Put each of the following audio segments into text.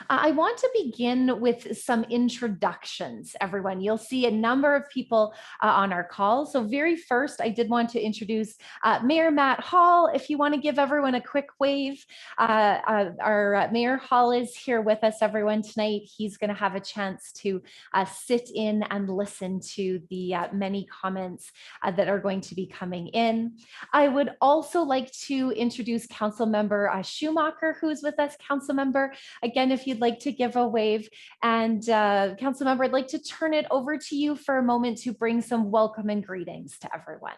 I want to begin with some introductions, everyone. You'll see a number of people on our call. So very first, I did want to introduce Mayor Matt Hall. If you want to give everyone a quick wave, our Mayor Hall is here with us, everyone, tonight. He's going to have a chance to sit in and listen to the many comments that are going to be coming in. I would also like to introduce Council Member Schumacher, who's with us. Council Member, again, if you'd like to give a wave. And Council Member, I'd like to turn it over to you for a moment to bring some welcome and greetings to everyone.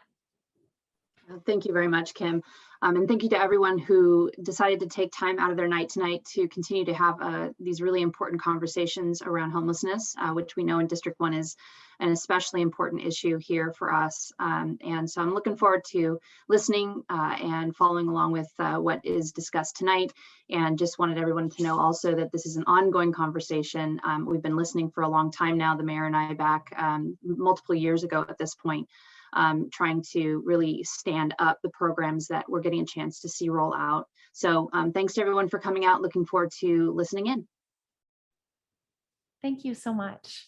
Thank you very much, Kim. And thank you to everyone who decided to take time out of their night tonight to continue to have these really important conversations around homelessness, which we know in District 1 is an especially important issue here for us. And so I'm looking forward to listening and following along with what is discussed tonight. And just wanted everyone to know also that this is an ongoing conversation. We've been listening for a long time now, the mayor and I back multiple years ago at this point. Trying to really stand up the programs that we're getting a chance to see roll out. So thanks to everyone for coming out. Looking forward to listening in. Thank you so much.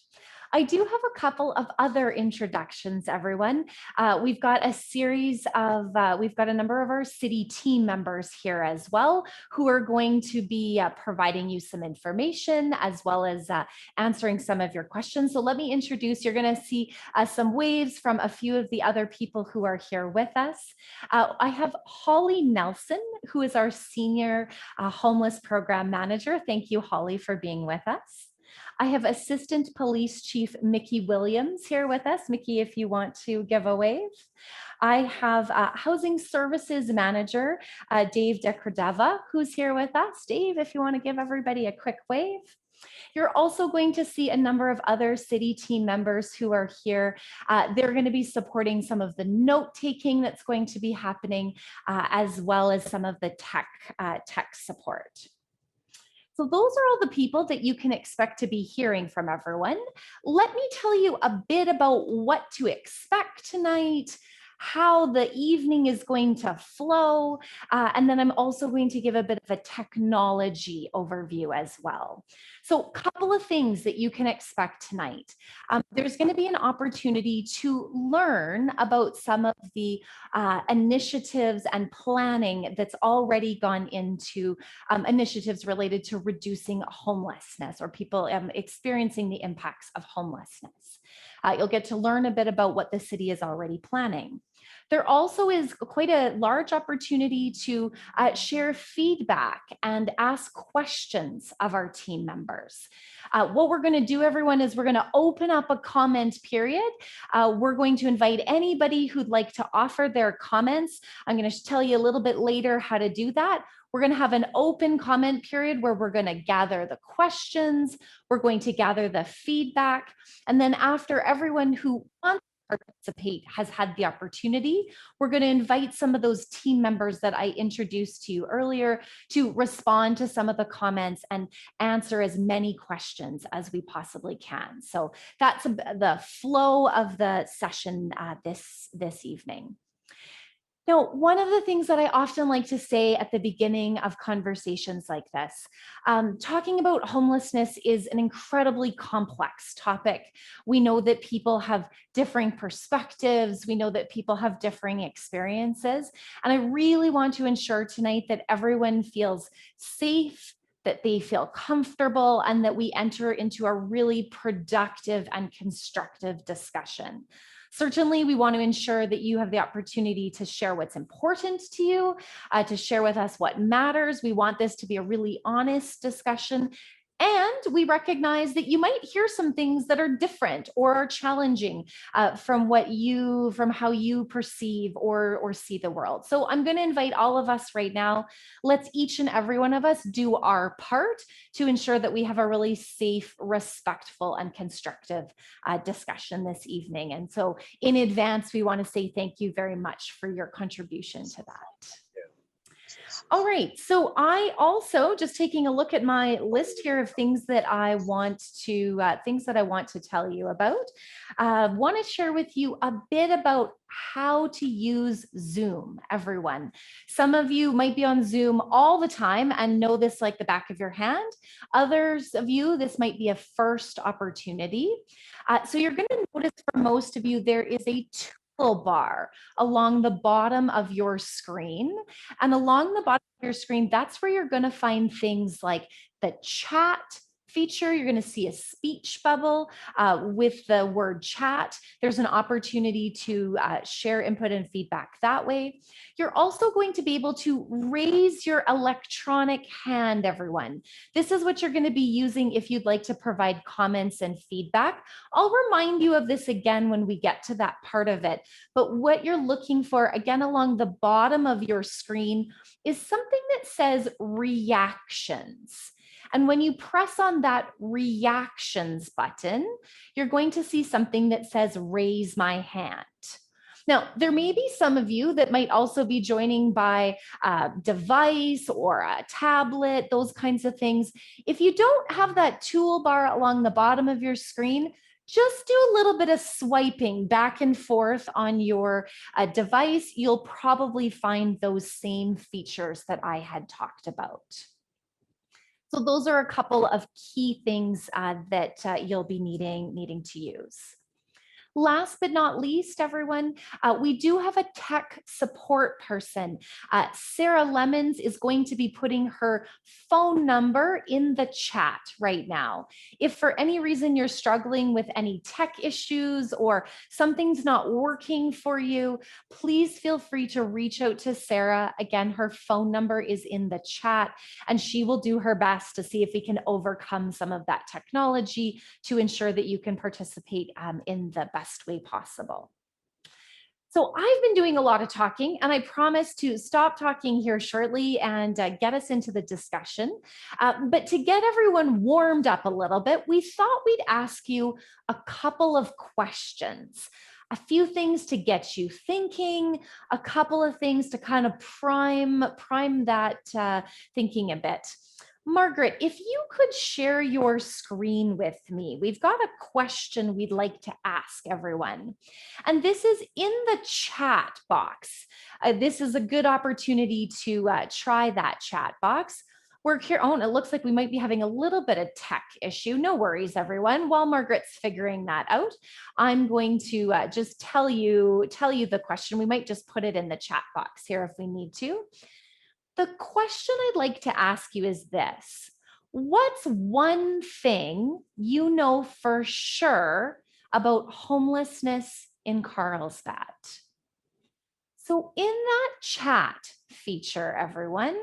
I do have a couple of other introductions, everyone. We've got a series of, we've got a number of our city team members here as well, who are going to be providing you some information as well as answering some of your questions. So let me introduce, you're gonna see some waves from a few of the other people who are here with us. I have Holly Nelson, who is our Senior Homeless Program Manager. Thank you, Holly, for being with us. I have Assistant Police Chief Mickey Williams here with us. Mickey, if you want to give a wave. I have Housing Services Manager, Dave Decordeva, who's here with us. Dave, if you want to give everybody a quick wave. You're also going to see a number of other city team members who are here. They're going to be supporting some of the note taking that's going to be happening, as well as some of the tech support. So those are all the people that you can expect to be hearing from everyone. Let me tell you a bit about what to expect tonight, how the evening is going to flow, and then I'm also going to give a bit of a technology overview as well. So a couple of things that you can expect tonight. There's going to be an opportunity to learn about some of the initiatives and planning that's already gone into initiatives related to reducing homelessness or people experiencing the impacts of homelessness. You'll get to learn a bit about what the city is already planning. There also is quite a large opportunity to share feedback and ask questions of our team members. What we're going to do, everyone, is we're going to open up a comment period. We're going to invite anybody who'd like to offer their comments. I'm going to tell you a little bit later how to do that. We're going to have an open comment period where we're going to gather the questions, we're going to gather the feedback, and then after everyone who wants to participate has had the opportunity, we're going to invite some of those team members that I introduced to you earlier to respond to some of the comments and answer as many questions as we possibly can. So that's the flow of the session this evening. Now, one of the things that I often like to say at the beginning of conversations like this, talking about homelessness is an incredibly complex topic. We know that people have differing perspectives. We know that people have differing experiences. And I really want to ensure tonight that everyone feels safe, that they feel comfortable, and that we enter into a really productive and constructive discussion. Certainly, we want to ensure that you have the opportunity to share what's important to you, to share with us what matters. We want this to be a really honest discussion. And we recognize that you might hear some things that are different or are challenging from how you perceive or see the world. So I'm going to invite all of us right now. Let's each and every one of us do our part to ensure that we have a really safe, respectful, and constructive discussion this evening. And so in advance, we want to say thank you very much for your contribution to that. All right, so I also, just taking a look at my list here of things that I want to tell you about, want to share with you a bit about how to use Zoom, everyone. Some of you might be on Zoom all the time and know this like the back of your hand. Others of you, this might be a first opportunity. So you're going to notice for most of you, there is a toolbar along the bottom of your screen. And along the bottom of your screen, that's where you're going to find things like the chat feature. You're going to see a speech bubble with the word chat. There's an opportunity to share input and feedback that way. You're also going to be able to raise your electronic hand, everyone. This is what you're going to be using if you'd like to provide comments and feedback. I'll remind you of this again when we get to that part of it. But what you're looking for, again, along the bottom of your screen is something that says reactions. And when you press on that reactions button, you're going to see something that says raise my hand. Now, there may be some of you that might also be joining by a device or a tablet, those kinds of things. If you don't have that toolbar along the bottom of your screen, just do a little bit of swiping back and forth on your device. You'll probably find those same features that I had talked about. So those are a couple of key things that you'll be needing to use. Last but not least, everyone, we do have a tech support person. Sarah Lemons is going to be putting her phone number in the chat right now. If for any reason you're struggling with any tech issues or something's not working for you, please feel free to reach out to Sarah. Again, her phone number is in the chat, and she will do her best to see if we can overcome some of that technology to ensure that you can participate in the best way possible. So I've been doing a lot of talking, and I promise to stop talking here shortly and get us into the discussion. But to get everyone warmed up a little bit, we thought we'd ask you a couple of questions. A few things to get you thinking, a couple of things to kind of prime that thinking a bit. Margaret, if you could share your screen with me, we've got a question we'd like to ask everyone. And this is in the chat box. This is a good opportunity to try that chat box. We're here. Oh, and it looks like we might be having a little bit of tech issue. No worries, everyone. While Margaret's figuring that out, I'm going to just tell you the question. We might just put it in the chat box here if we need to. The question I'd like to ask you is this: what's one thing you know for sure about homelessness in Carlsbad? So in that chat feature, everyone,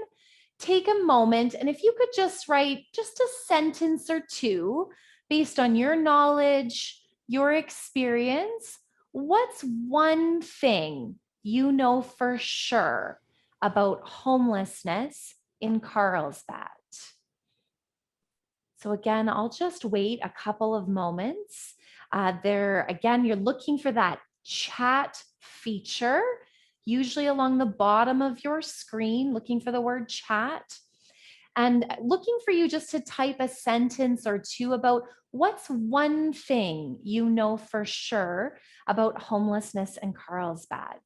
take a moment, and if you could just write just a sentence or two based on your knowledge, your experience, what's one thing you know for sure about homelessness in Carlsbad? So again, I'll just wait a couple of moments. Again, you're looking for that chat feature, usually along the bottom of your screen, looking for the word chat, and looking for you just to type a sentence or two about what's one thing you know for sure about homelessness in Carlsbad.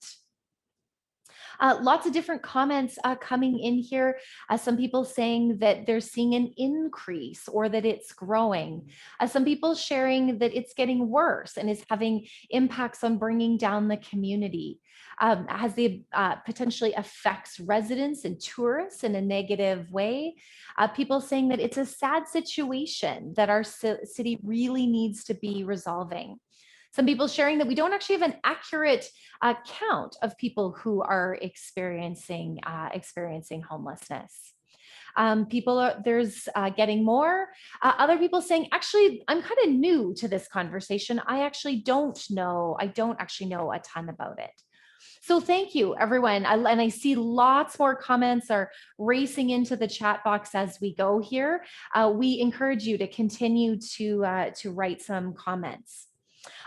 Lots of different comments coming in here. Some people saying that they're seeing an increase or that it's growing. Some people sharing that it's getting worse and is having impacts on bringing down the community. Has the potentially affects residents and tourists in a negative way. People saying that it's a sad situation that our city really needs to be resolving. Some people sharing that we don't actually have an accurate count of people who are experiencing homelessness. There's getting more. Other people saying, actually, I'm kind of new to this conversation. I don't actually know a ton about it. So thank you, everyone. And I see lots more comments are racing into the chat box as we go here. We encourage you to continue to write some comments.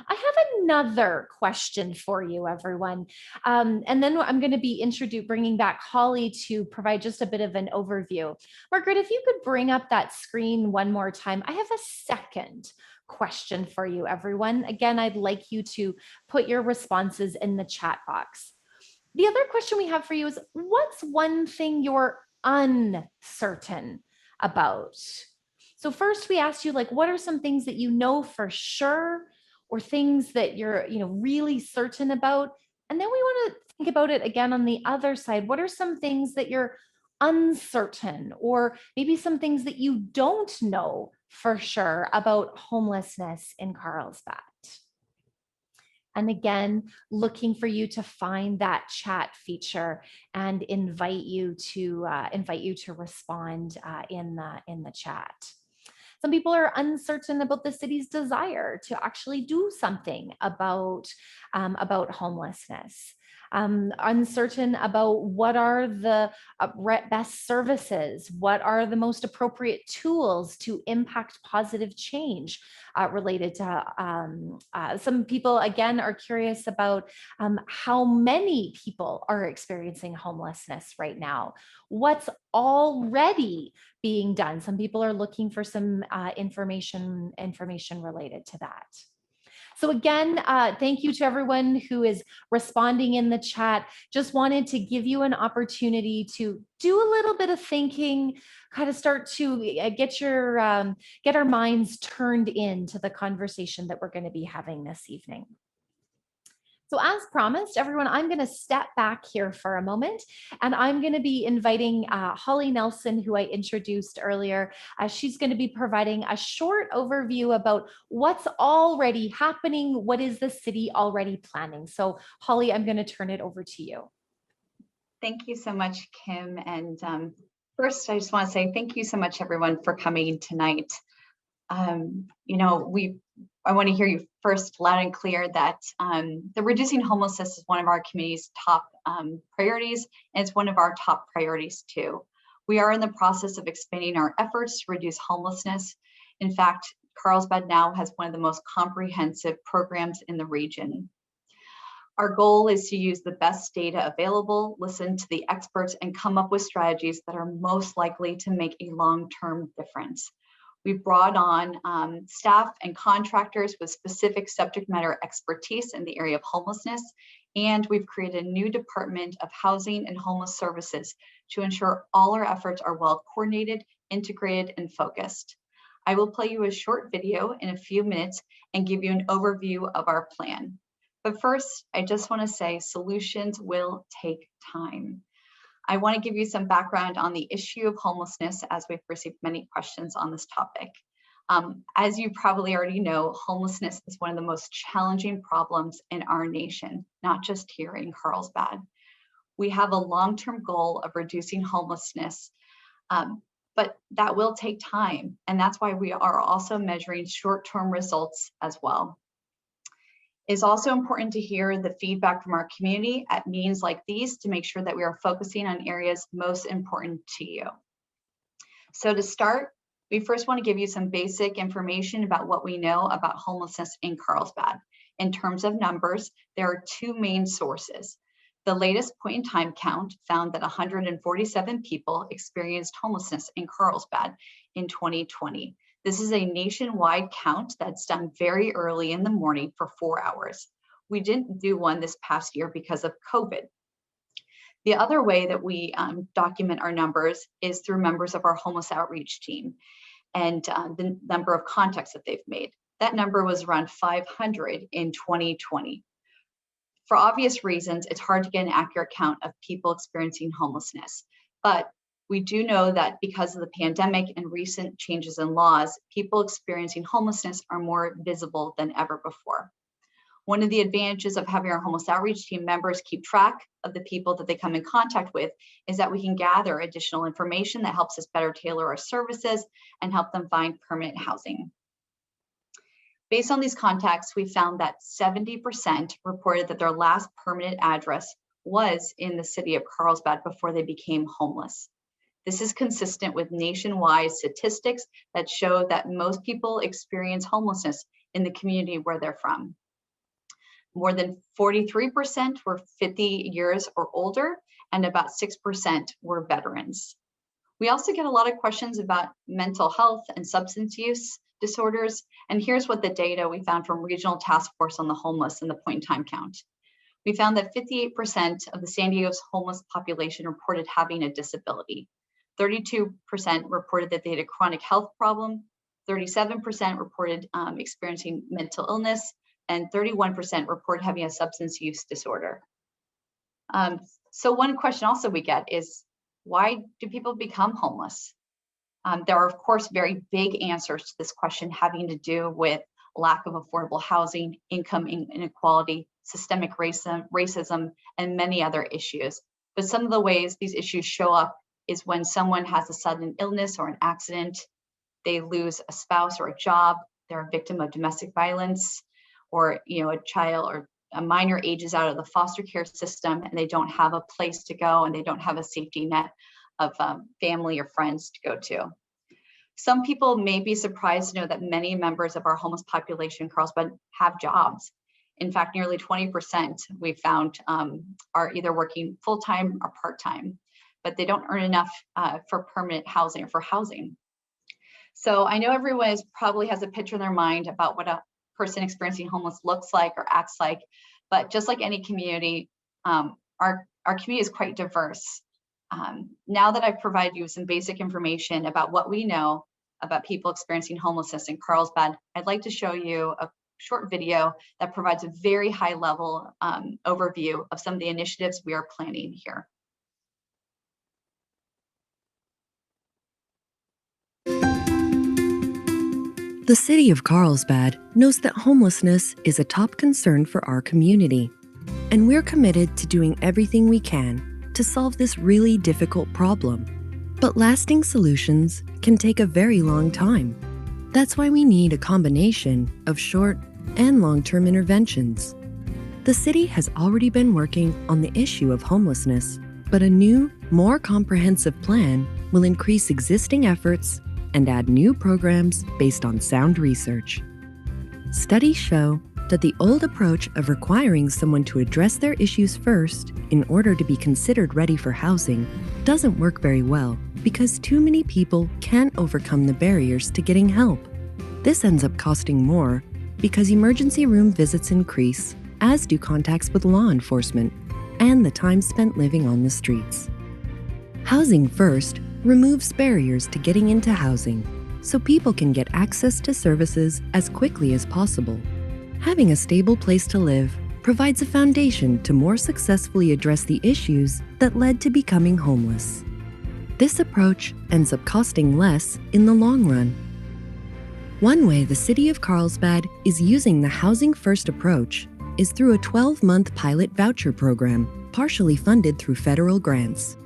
I have another question for you, everyone. And then I'm going to be bringing back Holly to provide just a bit of an overview. Margaret, if you could bring up that screen one more time. I have a second question for you, everyone. Again, I'd like you to put your responses in the chat box. The other question we have for you is, what's one thing you're uncertain about? So first we asked you, like, what are some things that you know for sure, or things that you're, really certain about? And then we want to think about it again on the other side. What are some things that you're uncertain, or maybe some things that you don't know for sure about homelessness in Carlsbad? And again, looking for you to find that chat feature and invite you to respond in the chat. Some people are uncertain about the city's desire to actually do something about homelessness. Uncertain about what are the best services, what are the most appropriate tools to impact positive change related to some people, again, are curious about how many people are experiencing homelessness right now, what's already being done. Some people are looking for some information related to that. So again, thank you to everyone who is responding in the chat. Just wanted to give you an opportunity to do a little bit of thinking, kind of start to get our minds turned into the conversation that we're going to be having this evening. So as promised, everyone, I'm going to step back here for a moment, and I'm going to be inviting Holly Nelson, who I introduced earlier. She's going to be providing a short overview about what's already happening. What is the city already planning? So Holly, I'm going to turn it over to you. Thank you so much, Kim. And first, I just want to say thank you so much, everyone, for coming tonight. I want to hear you first loud and clear that the reducing homelessness is one of our community's top priorities, and it's one of our top priorities too. We are in the process of expanding our efforts to reduce homelessness. In fact, Carlsbad now has one of the most comprehensive programs in the region. Our goal is to use the best data available, listen to the experts, and come up with strategies that are most likely to make a long-term difference. We've brought on staff and contractors with specific subject matter expertise in the area of homelessness, and we've created a new Department of Housing and Homeless Services to ensure all our efforts are well coordinated, integrated, and focused. I will play you a short video in a few minutes and give you an overview of our plan. But first, I just want to say solutions will take time. I want to give you some background on the issue of homelessness, as we've received many questions on this topic. As you probably already know, homelessness is one of the most challenging problems in our nation, not just here in Carlsbad. We have a long-term goal of reducing homelessness, but that will take time. And that's why we are also measuring short-term results as well. It's also important to hear the feedback from our community at meetings like these to make sure that we are focusing on areas most important to you. So to start, we first want to give you some basic information about what we know about homelessness in Carlsbad. In terms of numbers, there are two main sources. The latest point in time count found that 147 people experienced homelessness in Carlsbad in 2020. This is a nationwide count that's done very early in the morning for 4 hours. We didn't do one this past year because of COVID. The other way that we document our numbers is through members of our homeless outreach team and the number of contacts that they've made. That number was around 500 in 2020. For obvious reasons, it's hard to get an accurate count of people experiencing homelessness, but we do know that because of the pandemic and recent changes in laws, people experiencing homelessness are more visible than ever before. One of the advantages of having our homeless outreach team members keep track of the people that they come in contact with is that we can gather additional information that helps us better tailor our services and help them find permanent housing. Based on these contacts, we found that 70% reported that their last permanent address was in the city of Carlsbad before they became homeless. This is consistent with nationwide statistics that show that most people experience homelessness in the community where they're from. More than 43% were 50 years or older, and about 6% were veterans. We also get a lot of questions about mental health and substance use. disorders. And here's what the data we found from Regional Task Force on the Homeless in the point in time count. We found that 58% of the San Diego's homeless population reported having a disability. 32% reported that they had a chronic health problem. 37% reported experiencing mental illness, and 31% reported having a substance use disorder. So one question also we get is, why do people become homeless? There are, of course, very big answers to this question having to do with lack of affordable housing, income inequality, systemic racism, and many other issues. But some of the ways these issues show up is when someone has a sudden illness or an accident, they lose a spouse or a job, they're a victim of domestic violence, or a child or a minor ages out of the foster care system and they don't have a place to go and they don't have a safety net of family or friends to go to. Some people may be surprised to know that many members of our homeless population in Carlsbad have jobs. In fact, nearly 20% we found are either working full-time or part-time, but they don't earn enough for permanent housing or for housing. So I know everyone probably has a picture in their mind about what a person experiencing homeless looks like or acts like, but just like any community, our community is quite diverse. Now that I've provided you some basic information about what we know about people experiencing homelessness in Carlsbad, I'd like to show you a short video that provides a very high level overview of some of the initiatives we are planning here. The City of Carlsbad knows that homelessness is a top concern for our community, and we're committed to doing everything we can to solve this really difficult problem. But lasting solutions can take a very long time. That's why we need a combination of short and long-term interventions. The city has already been working on the issue of homelessness, but a new, more comprehensive plan will increase existing efforts and add new programs based on sound research. Studies show that the old approach of requiring someone to address their issues first in order to be considered ready for housing doesn't work very well because too many people can't overcome the barriers to getting help. This ends up costing more because emergency room visits increase, as do contacts with law enforcement and the time spent living on the streets. Housing First removes barriers to getting into housing so people can get access to services as quickly as possible. Having a stable place to live provides a foundation to more successfully address the issues that led to becoming homeless. This approach ends up costing less in the long run. One way the City of Carlsbad is using the Housing First approach is through a 12-month pilot voucher program, partially funded through federal grants.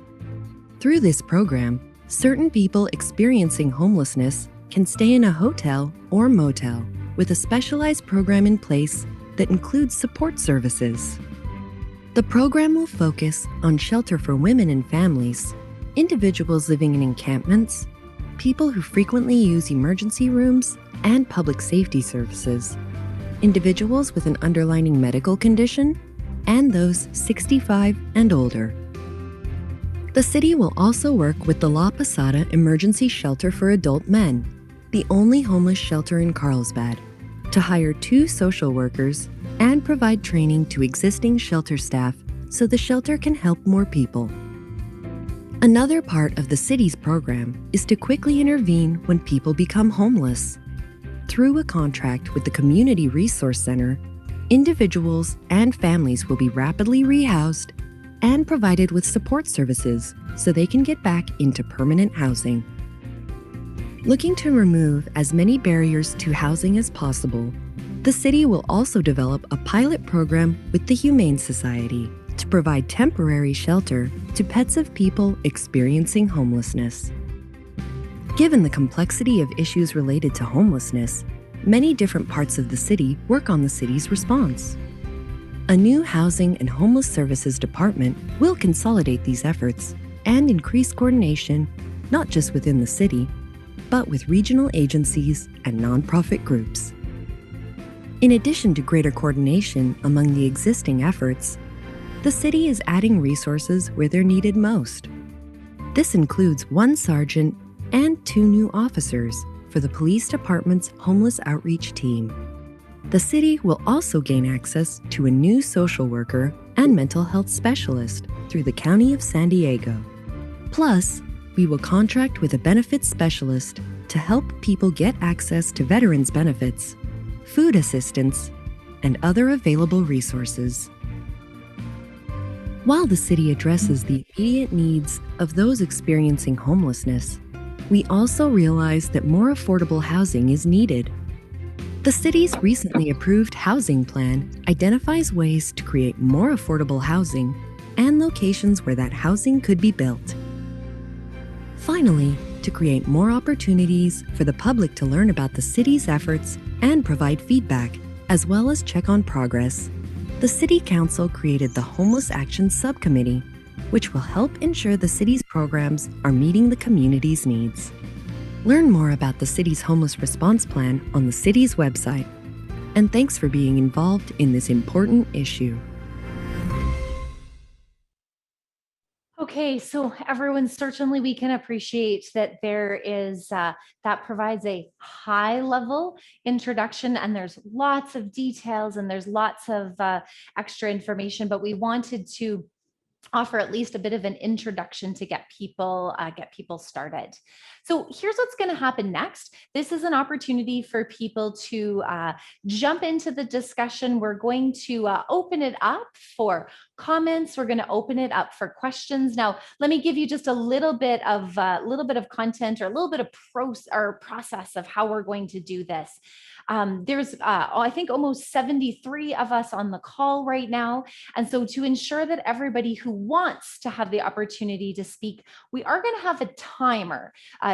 Through this program, certain people experiencing homelessness can stay in a hotel or motel with a specialized program in place that includes support services. The program will focus on shelter for women and families, individuals living in encampments, people who frequently use emergency rooms and public safety services, individuals with an underlying medical condition, and those 65 and older. The city will also work with the La Posada Emergency Shelter for Adult Men, the only homeless shelter in Carlsbad, to hire 2 social workers and provide training to existing shelter staff so the shelter can help more people. Another part of the city's program is to quickly intervene when people become homeless. Through a contract with the Community Resource Center, individuals and families will be rapidly rehoused and provided with support services so they can get back into permanent housing. Looking to remove as many barriers to housing as possible, the city will also develop a pilot program with the Humane Society to provide temporary shelter to pets of people experiencing homelessness. Given the complexity of issues related to homelessness, many different parts of the city work on the city's response. A new Housing and Homeless Services Department will consolidate these efforts and increase coordination, not just within the city, but with regional agencies and nonprofit groups. In addition to greater coordination among the existing efforts, the city is adding resources where they're needed most. This includes 1 sergeant and 2 new officers for the police department's homeless outreach team. The city will also gain access to a new social worker and mental health specialist through the County of San Diego. Plus, we will contract with a benefits specialist to help people get access to veterans benefits, food assistance, and other available resources. While the city addresses the immediate needs of those experiencing homelessness, we also realize that more affordable housing is needed. The city's recently approved housing plan identifies ways to create more affordable housing and locations where that housing could be built. Finally, to create more opportunities for the public to learn about the city's efforts and provide feedback, as well as check on progress, the City Council created the Homeless Action Subcommittee, which will help ensure the city's programs are meeting the community's needs. Learn more about the city's homeless response plan on the city's website. And thanks for being involved in this important issue. Okay, so everyone, certainly we can appreciate that there is, that provides a high level introduction, and there's lots of details and there's lots of extra information, but we wanted to offer at least a bit of an introduction to get people started. So here's what's going to happen next. This is an opportunity for people to jump into the discussion. We're going to open it up for comments. We're going to open it up for questions. Now, let me give you just a little bit of content or a little bit of process of how we're going to do this. There's, I think, almost 73 of us on the call right now. And so to ensure that everybody who wants to have the opportunity to speak, we are going to have a timer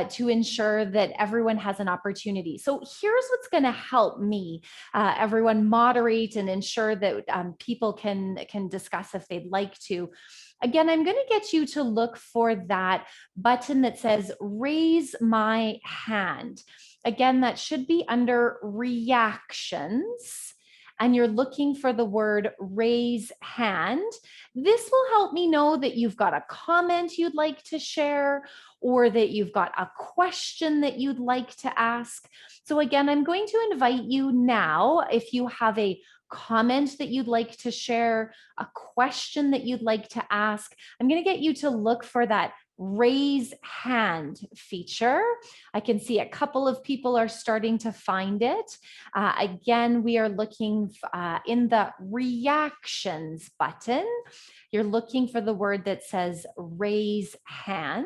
to ensure that everyone has an opportunity. So here's what's going to help me, everyone, moderate and ensure that people can discuss if they'd like to. Again, I'm going to get you to look for that button that says raise my hand. Again, that should be under reactions, and you're looking for the word raise hand. This will help me know that you've got a comment you'd like to share, or that you've got a question that you'd like to ask. So again, I'm going to invite you now, if you have a comment that you'd like to share, a question that you'd like to ask, I'm going to get you to look for that raise hand feature. I can see a couple of people are starting to find it. Again, we are looking in the reactions button. You're looking for the word that says raise hand.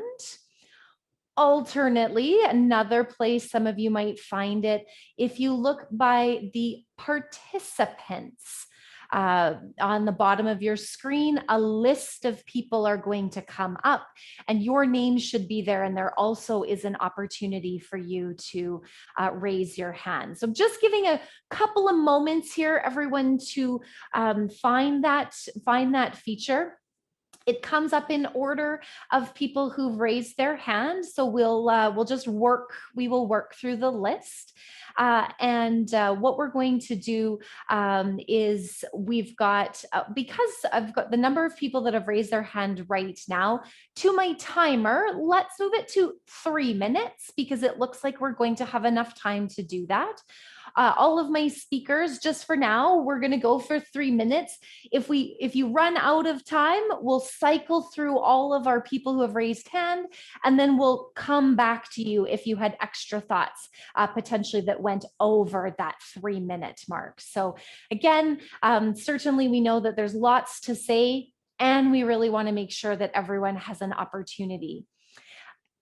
Alternately, another place some of you might find it, if you look by the participants, on the bottom of your screen, a list of people are going to come up and your name should be there. And there also is an opportunity for you to raise your hand. So just giving a couple of moments here, everyone, to find that feature. It comes up in order of people who've raised their hand. So we will work through the list. And what we're going to do is we've got, because I've got the number of people that have raised their hand right now, to my timer, let's move it to 3 minutes because it looks like we're going to have enough time to do that. All of my speakers, just for now, we're going to go for 3 minutes. If you run out of time, we'll cycle through all of our people who have raised hand, and then we'll come back to you if you had extra thoughts potentially that went over that 3-minute mark. So again, certainly we know that there's lots to say, and we really want to make sure that everyone has an opportunity.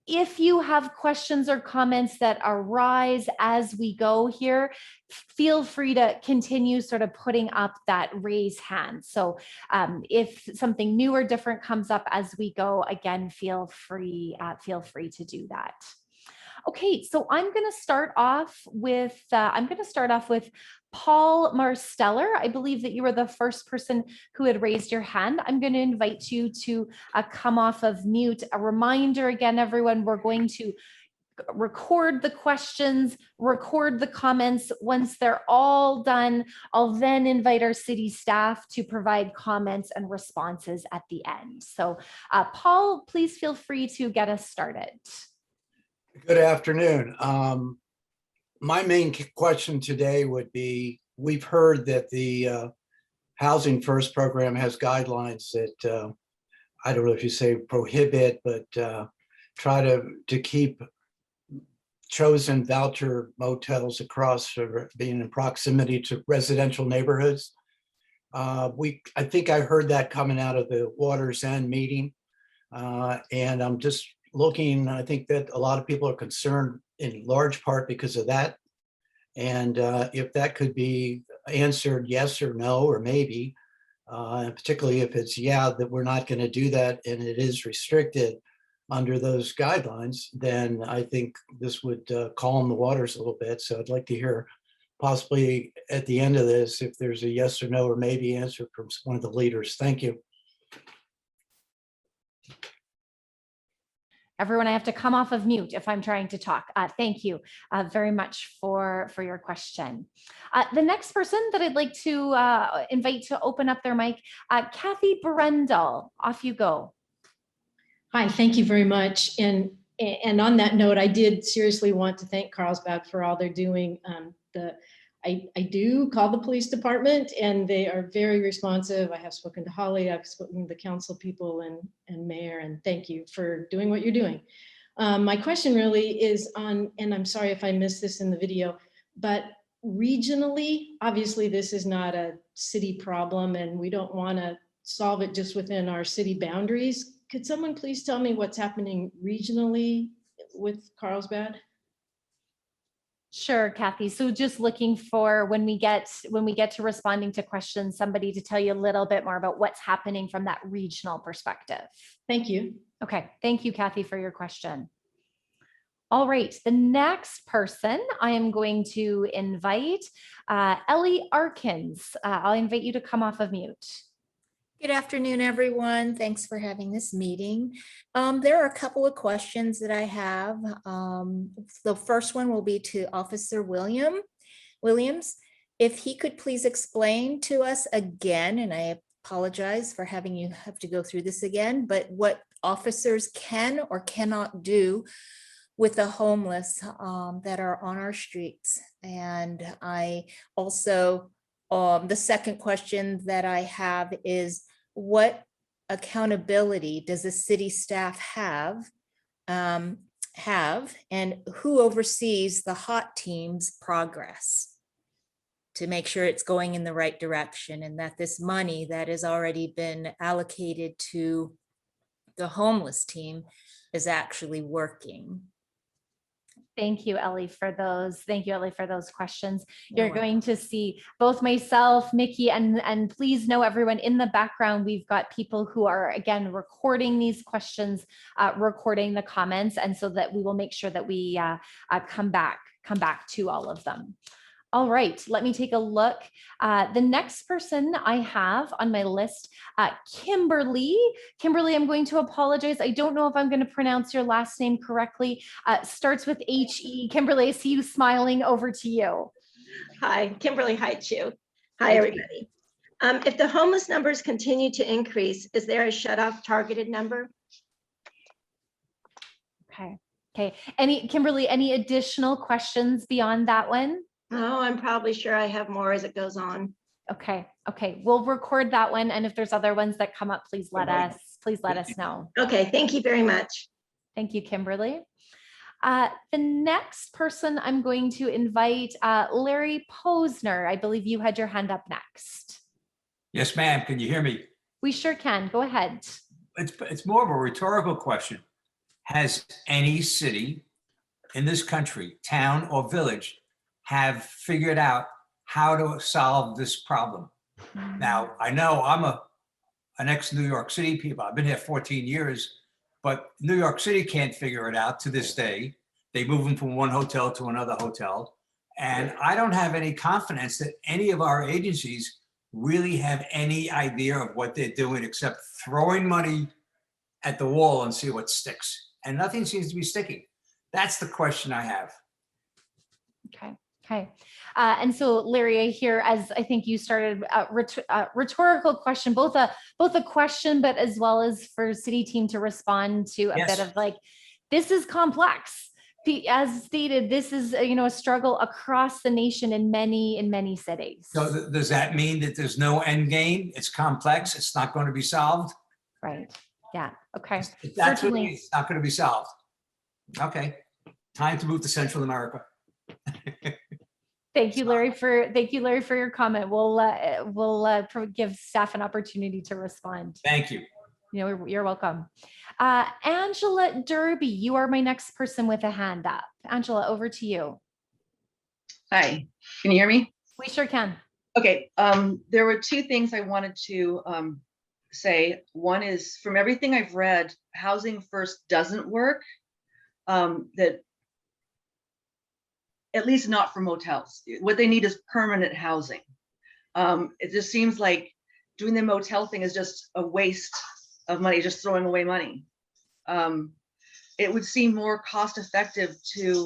If you have questions or comments that arise as we go here, feel free to continue sort of putting up that raise hand. So if something new or different comes up as we go, again, feel free to do that. Okay, so I'm going to start off with Paul Marsteller. I believe that you were the first person who had raised your hand. I'm going to invite you to come off of mute. A reminder again, everyone, we're going to record the questions, record the comments. Once they're all done, I'll then invite our city staff to provide comments and responses at the end. So Paul, please feel free to get us started. Good afternoon. My main question today would be, we've heard that the Housing First program has guidelines that, I don't know if you say prohibit, but try to keep chosen voucher motels across or being in proximity to residential neighborhoods. I think I heard that coming out of the Waters End meeting. And I'm just looking, I think that a lot of people are concerned in large part because of that. And if that could be answered yes or no, or maybe, and particularly if it's that we're not going to do that and it is restricted under those guidelines, then I think this would calm the waters a little bit. So I'd like to hear possibly at the end of this, if there's a yes or no or maybe answer from one of the leaders. Thank you. Everyone, I have to come off of mute if I'm trying to talk. Thank you very much for your question. The next person that I'd like to invite to open up their mic, Kathy Brendel, off you go. Hi, thank you very much. And on that note, I did seriously want to thank Carlsbad for all they're doing. I do call the police department and they are very responsive. I have spoken to Holly, I've spoken to the council people and mayor, and thank you for doing what you're doing. My question really is on, and I'm sorry if I missed this in the video, but regionally, obviously this is not a city problem and we don't want to solve it just within our city boundaries. Could someone please tell me what's happening regionally with Carlsbad? Sure, Kathy. So just looking for when we get to responding to questions, somebody to tell you a little bit more about what's happening from that regional perspective. Thank you. Okay, thank you, Kathy, for your question. All right, the next person I am going to invite, Ellie Arkins. I'll invite you to come off of mute. Good afternoon, everyone. Thanks for having this meeting. There are a couple of questions that I have. The first one will be to Officer Williams. If he could please explain to us again, and I apologize for having you have to go through this again, but what officers can or cannot do with the homeless that are on our streets. And I also, the second question that I have is, what accountability does the city staff have, and who oversees the HOT team's progress to make sure it's going in the right direction and that this money that has already been allocated to the homeless team is actually working? Thank you, Ellie, for those. Thank you, Ellie, for those questions. You're You're going to see both myself, Mickey, and please know everyone in the background, we've got people who are, again, recording these questions, recording the comments, and so that we will make sure that we come back to all of them. All right, let me take a look. The next person I have on my list, Kimberly. Kimberly, I'm going to apologize. I don't know if I'm going to pronounce your last name correctly. Starts with H-E. Kimberly, I see you smiling. Over to you. Hi, Kimberly Haichu. Hi, everybody. If the homeless numbers continue to increase, is there a shut-off targeted number? Okay. Kimberly, any additional questions beyond that one? Oh, I'm probably sure I have more as it goes on. Okay. We'll record that one. And if there's other ones that come up, please let us know. Okay, thank you very much. Thank you, Kimberly. The next person I'm going to invite, Larry Posner. I believe you had your hand up next. Yes, ma'am. Can you hear me? We sure can. Go ahead. It's more of a rhetorical question. Has any city in this country, town or village, have figured out how to solve this problem? Now, I know I'm an ex-New York City people. I've been here 14 years, but New York City can't figure it out to this day. They move them from one hotel to another hotel. And I don't have any confidence that any of our agencies really have any idea of what they're doing except throwing money at the wall and see what sticks. And nothing seems to be sticking. That's the question I have. Okay. And so, Larry, I hear, as I think you started, rhetorical question, both a question, but as well as for city team to respond to a bit of like, this is complex. as stated, this is, a struggle across the nation in many cities. So does that mean that there's no end game? It's complex, it's not going to be solved? Right. Yeah. Okay. If that's what it Certainly. means, it's not going to be solved. Okay, time to move to Central America. Thank you, Larry, for your comment. We'll give staff an opportunity to respond. Thank you. You're welcome. Angela Derby, you are my next person with a hand up. Angela, over to you. Hi, can you hear me? We sure can. Okay, there were two things I wanted to say. One is, from everything I've read, Housing First doesn't work. That at least not for motels. What they need is permanent housing. It just seems like doing the motel thing is just a waste of money, just throwing away money. It would seem more cost effective to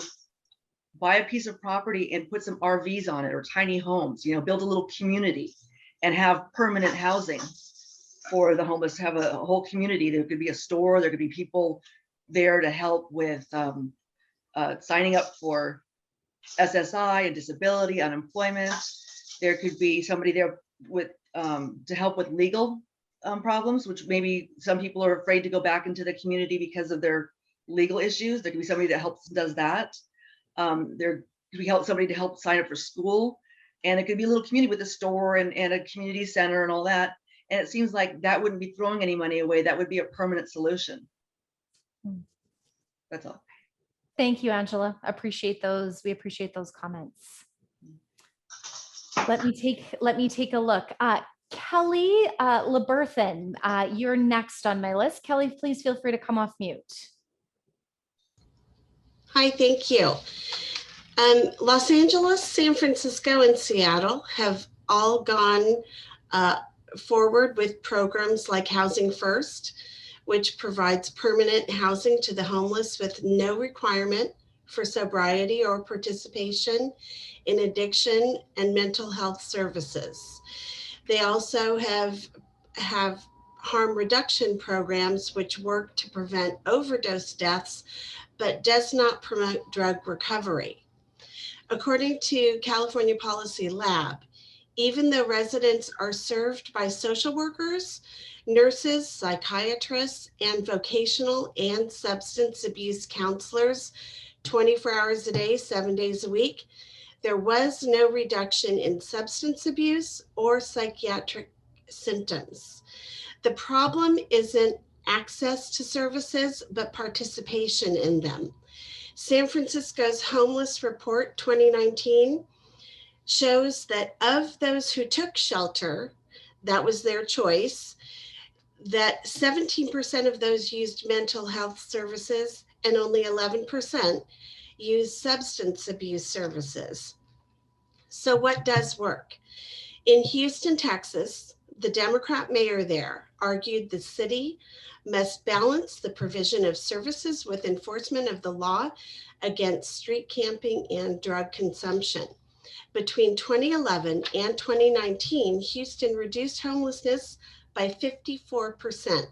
buy a piece of property and put some RVs on it, or tiny homes, build a little community and have permanent housing for the homeless, have a whole community. There could be a store, there could be people there to help with signing up for SSI and disability, unemployment. There could be somebody there with to help with legal problems, which maybe some people are afraid to go back into the community because of their legal issues. There could be somebody that helps, does that. There could be somebody to help sign up for school, and it could be a little community with a store and a community center and all that. And it seems like that wouldn't be throwing any money away. That would be a permanent solution. That's all. Thank you, Angela. Appreciate those. We appreciate those comments. Let me take a look. Kelly LeBerthan, you're next on my list. Kelly, please feel free to come off mute. Hi, thank you. Los Angeles, San Francisco, and Seattle have all gone forward with programs like Housing First, which provides permanent housing to the homeless with no requirement for sobriety or participation in addiction and mental health services. They also have harm reduction programs which work to prevent overdose deaths, but does not promote drug recovery. According to California Policy Lab, even though residents are served by social workers, nurses, psychiatrists, and vocational and substance abuse counselors 24 hours a day, 7 days a week, there was no reduction in substance abuse or psychiatric symptoms. The problem isn't access to services, but participation in them. San Francisco's Homeless Report 2019 shows that of those who took shelter, that was their choice, that 17% of those used mental health services and only 11% used substance abuse services. So what does work? In Houston, Texas, the Democrat mayor there argued the city must balance the provision of services with enforcement of the law against street camping and drug consumption. Between 2011 and 2019, Houston reduced homelessness by 54%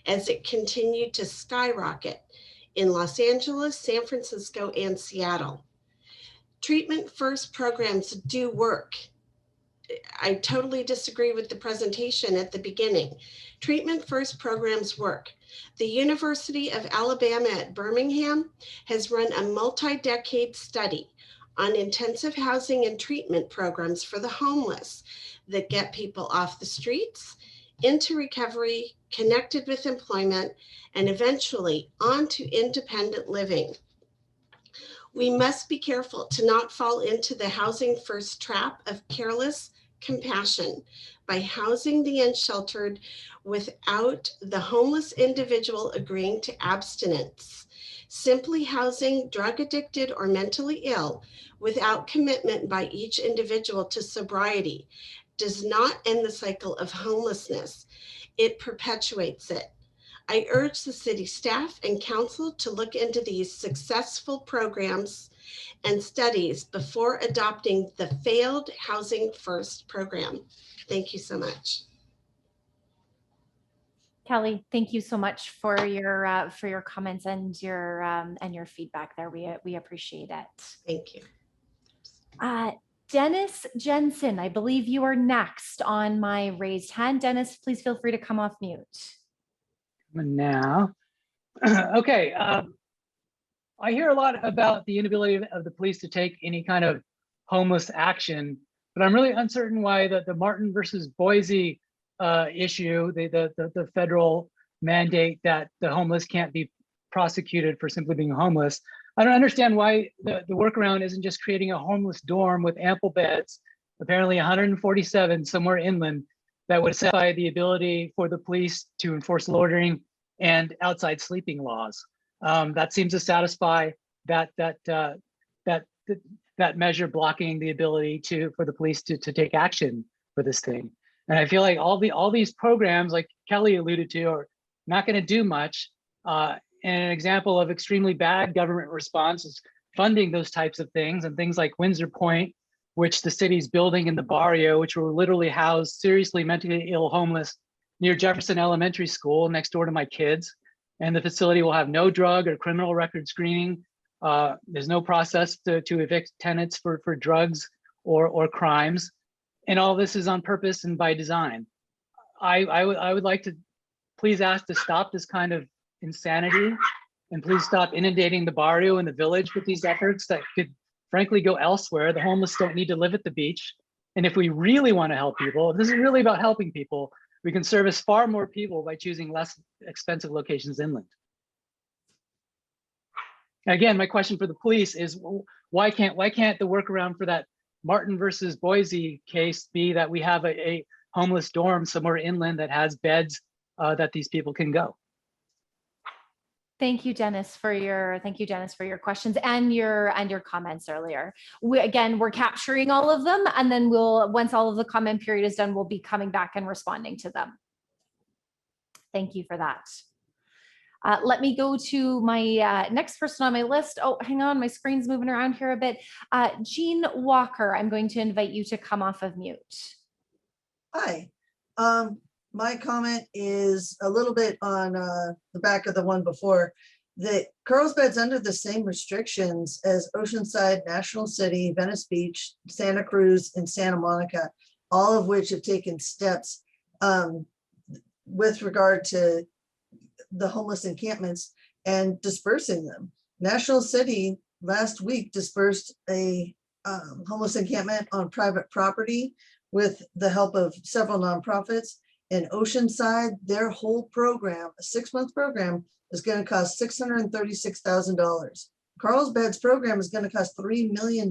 as it continued to skyrocket in Los Angeles, San Francisco, and Seattle. Treatment First programs do work. I totally disagree with the presentation at the beginning. Treatment First programs work. The University of Alabama at Birmingham has run a multi-decade study on intensive housing and treatment programs for the homeless that get people off the streets, into recovery, connected with employment, and eventually onto independent living. We must be careful to not fall into the Housing First trap of careless compassion by housing the unsheltered without the homeless individual agreeing to abstinence. Simply housing drug addicted or mentally ill without commitment by each individual to sobriety does not end the cycle of homelessness. It perpetuates it. I urge the city staff and council to look into these successful programs and studies before adopting the failed Housing First program. Thank you so much. Kelly, thank you so much for your comments and your feedback there. We appreciate it. Thank you. Dennis Jensen, I believe you are next on my raised hand. Dennis, please feel free to come off mute. Now, okay. I hear a lot about the inability of the police to take any kind of homeless action, but I'm really uncertain why the Martin versus Boise issue, the federal mandate that the homeless can't be prosecuted for simply being homeless. I don't understand why the workaround isn't just creating a homeless dorm with ample beds, apparently 147 somewhere inland, that would satisfy the ability for the police to enforce loitering and outside sleeping laws. That seems to satisfy that measure blocking the ability for the police to take action for this thing. And I feel like all these programs, like Kelly alluded to, are not going to do much. And an example of extremely bad government response is funding those types of things, and things like Windsor Point, which the city's building in the barrio, which will literally house seriously mentally ill homeless near Jefferson Elementary School next door to my kids. And the facility will have no drug or criminal record screening. There's no process to evict tenants for drugs or crimes. And all this is on purpose and by design. I would like to please ask to stop this kind of insanity, and please stop inundating the barrio and the village with these efforts that could frankly go elsewhere. The homeless don't need to live at the beach. And if we really want to help people, if this is really about helping people, we can service far more people by choosing less expensive locations inland. Again, my question for the police is why can't the workaround for that Martin versus Boise case be that we have a homeless dorm somewhere inland that has beds that these people can go? Thank you, Dennis, for your questions and your comments earlier. We're capturing all of them, and then once all of the comment period is done, we'll be coming back and responding to them. Thank you for that. Let me go to my next person on my list. Oh, hang on, my screen's moving around here a bit. Jean Walker, I'm going to invite you to come off of mute. Hi. My comment is a little bit on the back of the one before, that Carlsbad's under the same restrictions as Oceanside, National City, Venice Beach, Santa Cruz, and Santa Monica, all of which have taken steps with regard to the homeless encampments and dispersing them. National City last week dispersed a homeless encampment on private property with the help of several nonprofits. In Oceanside, their whole program, a 6-month program, is going to cost $636,000. Carlsbad's program is going to cost $3 million.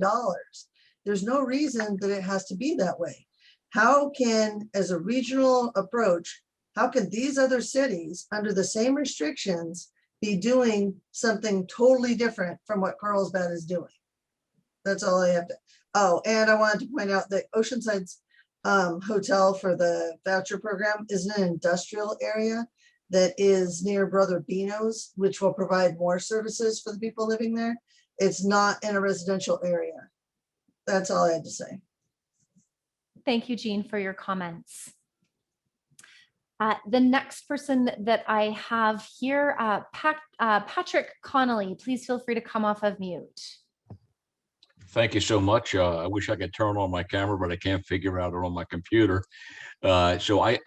There's no reason that it has to be that way. How can, as a regional approach, how can these other cities under the same restrictions be doing something totally different from what Carlsbad is doing? That's all I have to. Oh, and I wanted to point out that Oceanside's hotel for the voucher program is an industrial area that is near Brother Bino's, which will provide more services for the people living there. It's not in a residential area. That's all I had to say. Thank you, Jean, for your comments. The next person that I have here, Patrick Connolly, please feel free to come off of mute. Thank you so much. I wish I could turn on my camera, but I can't figure out it on my computer. So I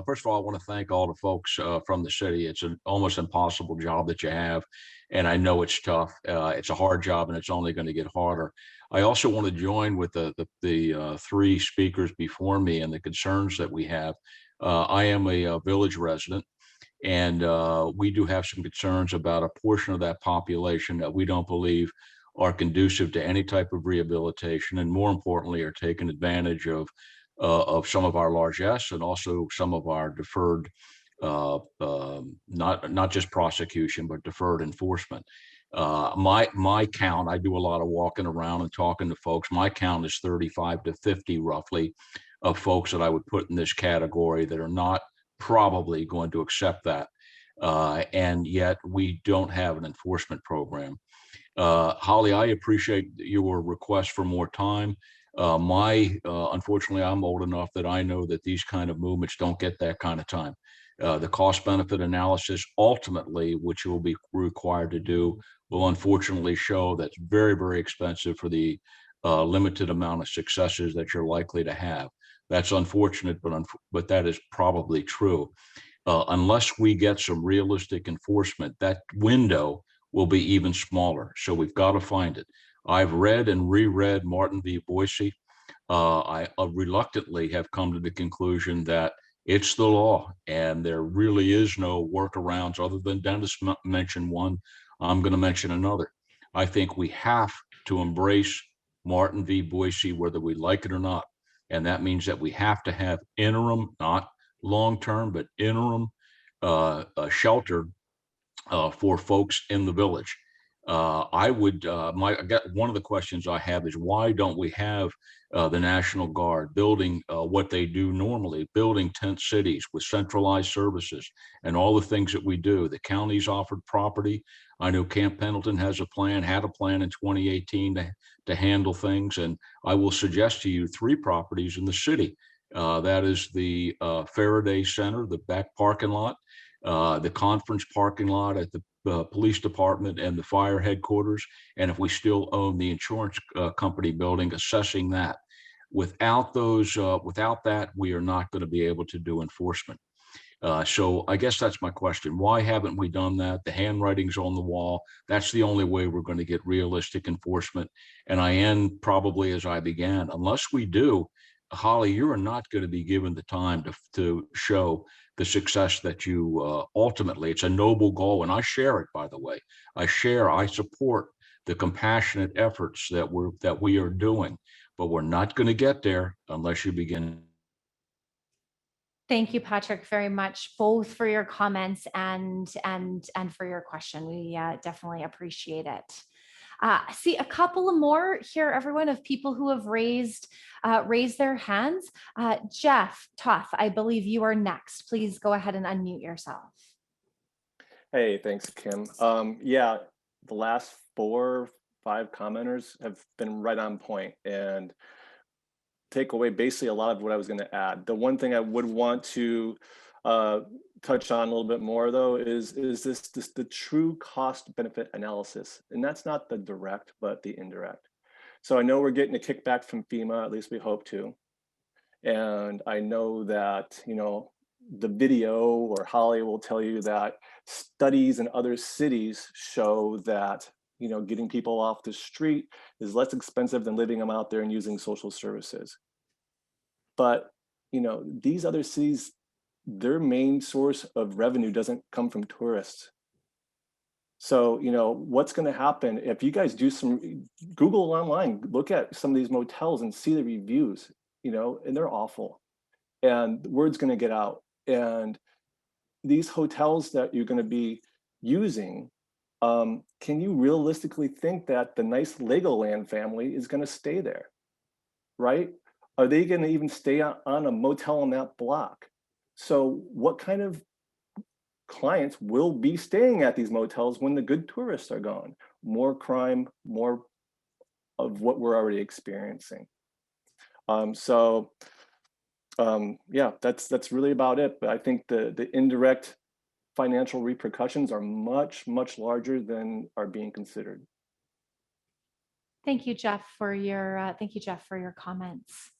first of all, I want to thank all the folks from the city. It's an almost impossible job that you have, and I know it's tough. It's a hard job, and it's only going to get harder. I also want to join with the 3 speakers before me and the concerns that we have. I am a village resident, and we do have some concerns about a portion of that population that we don't believe are conducive to any type of rehabilitation, and more importantly, are taking advantage of some of our largesse and also some of our deferred, not just prosecution, but deferred enforcement. My count, I do a lot of walking around and talking to folks. My count is 35 to 50 roughly of folks that I would put in this category that are not probably going to accept that. And yet we don't have an enforcement program. Holly, I appreciate your request for more time. Unfortunately, I'm old enough that I know that these kind of movements don't get that kind of time. The cost benefit analysis ultimately, which you will be required to do, will unfortunately show that's very, very expensive for the limited amount of successes that you're likely to have. That's unfortunate, but that is probably true. Unless we get some realistic enforcement, that window will be even smaller. So we've got to find it. I've read and reread Martin v. Boise. I reluctantly have come to the conclusion that it's the law and there really is no workarounds other than Dennis mentioned one. I'm going to mention another. I think we have to embrace Martin v. Boise, whether we like it or not. And that means that we have to have interim, not long-term, but interim shelter for folks in the village. I got one of the questions I have is why don't we have the National Guard building what they do normally, building tent cities with centralized services and all the things that we do. The county's offered property. I know Camp Pendleton had a plan in 2018 to handle things. And I will suggest to you 3 properties in the city. That is the Faraday Center, the back parking lot, the conference parking lot at the police department and the fire headquarters. And if we still own the insurance company building, assessing that. Without that, we are not going to be able to do enforcement. So I guess that's my question. Why haven't we done that? The handwriting's on the wall. That's the only way we're going to get realistic enforcement. And I end probably as I began. Unless we do, Holly, you are not going to be given the time to show the success that you ultimately, it's a noble goal. And I share it, by the way. I support the compassionate efforts that we are doing, but we're not going to get there unless you begin. Thank you, Patrick, very much, both for your comments and for your question. We definitely appreciate it. See a couple of more here, everyone, of people who have raised their hands. Jeff Toth, I believe you are next. Please go ahead and unmute yourself. Hey, thanks, Kim. Yeah, the last 4 or 5 commenters have been right on point and take away basically a lot of what I was going to add. The one thing I would want to touch on a little bit more, though, is the true cost benefit analysis. And that's not the direct, but the indirect. So I know we're getting a kickback from FEMA, at least we hope to. And I know that, the video or Holly will tell you that studies in other cities show that, getting people off the street is less expensive than living them out there and using social services. But, these other cities, their main source of revenue doesn't come from tourists. So, what's going to happen if you guys do some Google online, look at some of these motels and see the reviews, and they're awful. And the word's going to get out. And these hotels that you're going to be using, can you realistically think that the nice Legoland family is going to stay there, right? Are they going to even stay on a motel on that block? So what kind of clients will be staying at these motels when the good tourists are gone? More crime, more of what we're already experiencing. Yeah, that's really about it. But I think the indirect financial repercussions are much, much larger than are being considered. Thank you, Jeff, for your comments.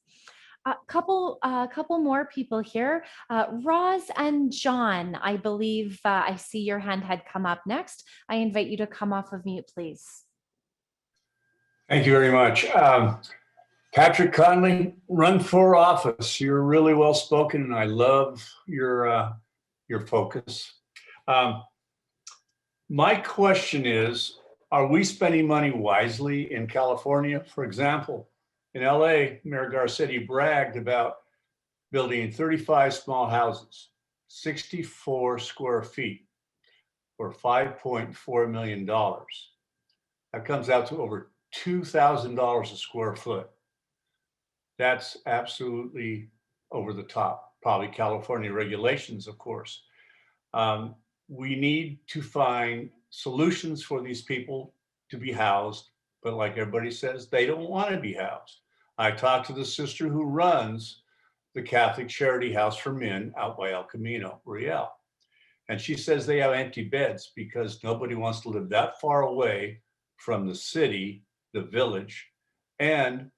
A couple more people here. Roz and John, I believe I see your hand had come up next. I invite you to come off of mute, please. Thank you very much. Patrick Conley, run for office. You're really well spoken, and I love your focus. My question is, are we spending money wisely in California? For example, in LA, Mayor Garcetti bragged about building 35 small houses, 64 square feet for $5.4 million. That comes out to over $2,000 a square foot. That's absolutely over the top, probably California regulations, of course. We need to find solutions for these people to be housed, but like everybody says, they don't want to be housed. I talked to the sister who runs the Catholic Charity House for Men out by El Camino Real. And she says they have empty beds because nobody wants to live that far away from the city, the village, and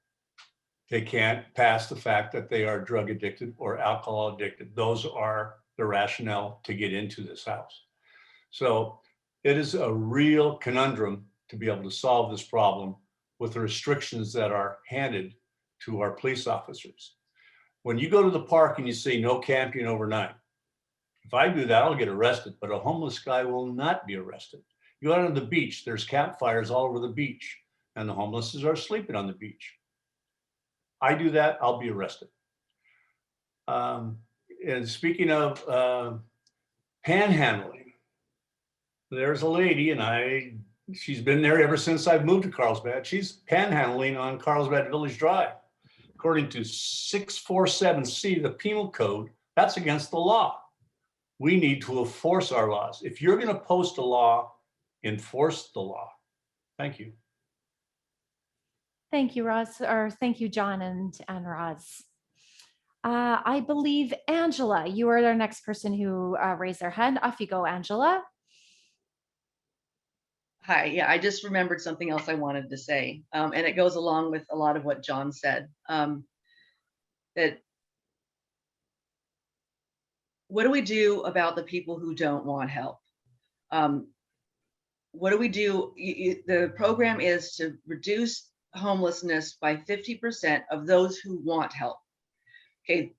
they can't pass the fact that they are drug addicted or alcohol addicted. Those are the rationale to get into this house. So it is a real conundrum to be able to solve this problem with the restrictions that are handed to our police officers. When you go to the park and you say no camping overnight, if I do that, I'll get arrested, but a homeless guy will not be arrested. You go out on the beach, there's campfires all over the beach, and the homeless are sleeping on the beach. I do that, I'll be arrested. And speaking of panhandling, there's a lady, and she's been there ever since I've moved to Carlsbad. She's panhandling on Carlsbad Village Drive. According to 647C, the penal code, that's against the law. We need to enforce our laws. If you're going to post a law, enforce the law. Thank you. Thank you, Roz, or thank you, John and Roz. I believe Angela, you are our next person who raised their hand. Off you go, Angela. Hi, yeah, I just remembered something else I wanted to say, and it goes along with a lot of what John said. That what do we do about the people who don't want help? What do we do? The program is to reduce homelessness by 50% of those who want help. Okay,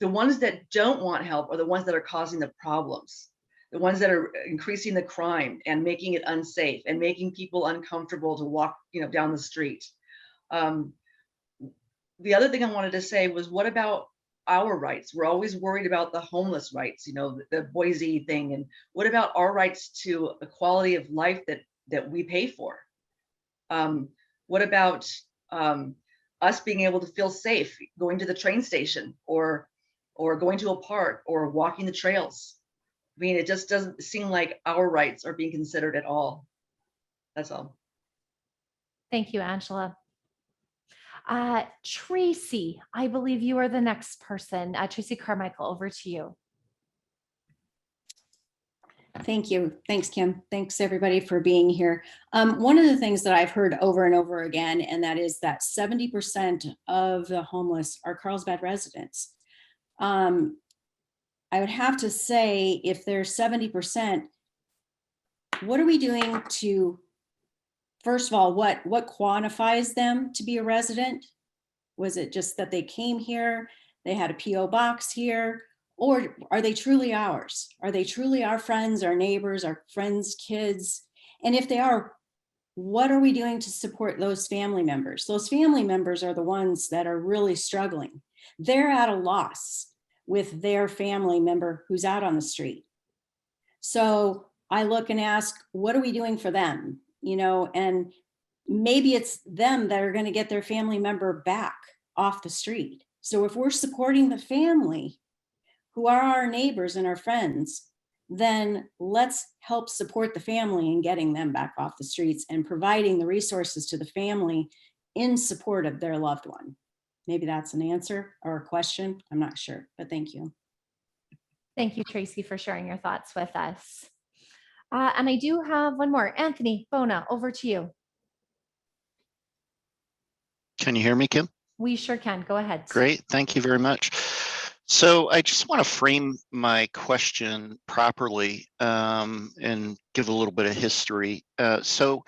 the ones that don't want help are the ones that are causing the problems. The ones that are increasing the crime and making it unsafe and making people uncomfortable to walk, down the street. The other thing I wanted to say was, what about our rights? We're always worried about the homeless rights, the Boise thing. And what about our rights to a quality of life that we pay for? What about us being able to feel safe going to the train station or going to a park or walking the trails? I mean, it just doesn't seem like our rights are being considered at all. That's all. Thank you, Angela. Tracy, I believe you are the next person. Tracy Carmichael, over to you. Thank you. Thanks, Kim. Thanks, everybody, for being here. One of the things that I've heard over and over again, and that is that 70% of the homeless are Carlsbad residents. I would have to say, if there's 70%, what are we doing to, first of all, what quantifies them to be a resident? Was it just that they came here, they had a PO box here, or are they truly ours? Are they truly our friends, our neighbors, our friends' kids? And if they are, what are we doing to support those family members? Those family members are the ones that are really struggling. They're at a loss with their family member who's out on the street. So I look and ask, what are we doing for them? And maybe it's them that are going to get their family member back off the street. So if we're supporting the family who are our neighbors and our friends, then let's help support the family in getting them back off the streets and providing the resources to the family in support of their loved one. Maybe that's an answer or a question. I'm not sure, but thank you. Thank you, Tracy, for sharing your thoughts with us. And I do have one more. Anthony Bona, over to you. Can you hear me, Kim? We sure can. Go ahead. Great. Thank you very much. So I just want to frame my question properly and give a little bit of history. So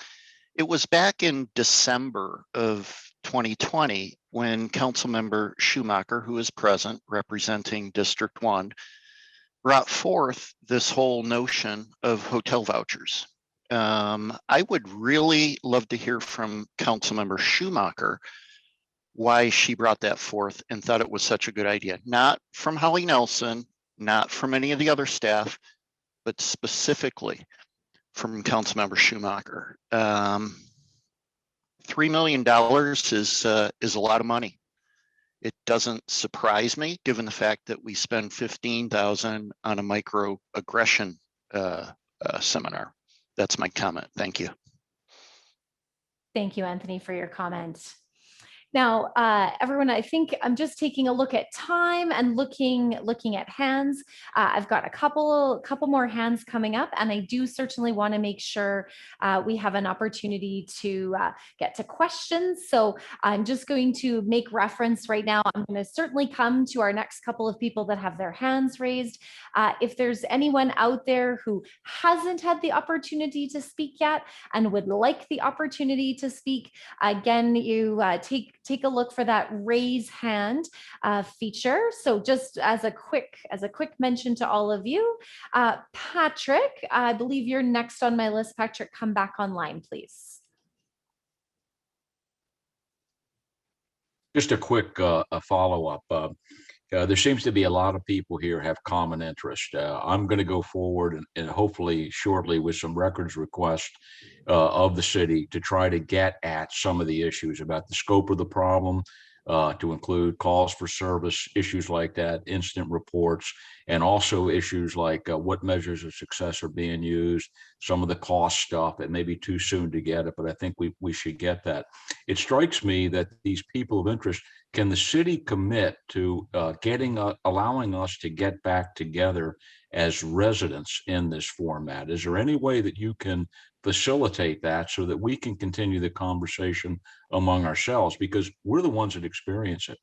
it was back in December of 2020 when Councilmember Schumacher, who is present representing District 1, brought forth this whole notion of hotel vouchers. I would really love to hear from Councilmember Schumacher why she brought that forth and thought it was such a good idea. Not from Holly Nelson, not from any of the other staff, but specifically from Councilmember Schumacher. $3 million is a lot of money. It doesn't surprise me, given the fact that we spend $15,000 on a microaggression seminar. That's my comment. Thank you. Thank you, Anthony, for your comment. Now, everyone, I think I'm just taking a look at time and looking at hands. I've got a couple more hands coming up, and I do certainly want to make sure we have an opportunity to get to questions. So I'm just going to make reference right now. I'm going to certainly come to our next couple of people that have their hands raised. If there's anyone out there who hasn't had the opportunity to speak yet and would like the opportunity to speak, again, you take a look for that raise hand feature. So just as a quick mention to all of you, Patrick, I believe you're next on my list. Patrick, come back online, please. Just a quick follow-up. There seems to be a lot of people here have common interest. I'm going to go forward and hopefully shortly with some records requests of the city to try to get at some of the issues about the scope of the problem, to include calls for service, issues like that, incident reports, and also issues like what measures of success are being used, some of the cost stuff. It may be too soon to get it, but I think we should get that. It strikes me that these people of interest, can the city commit to allowing us to get back together as residents in this format? Is there any way that you can facilitate that so that we can continue the conversation among ourselves, because we're the ones that experience it?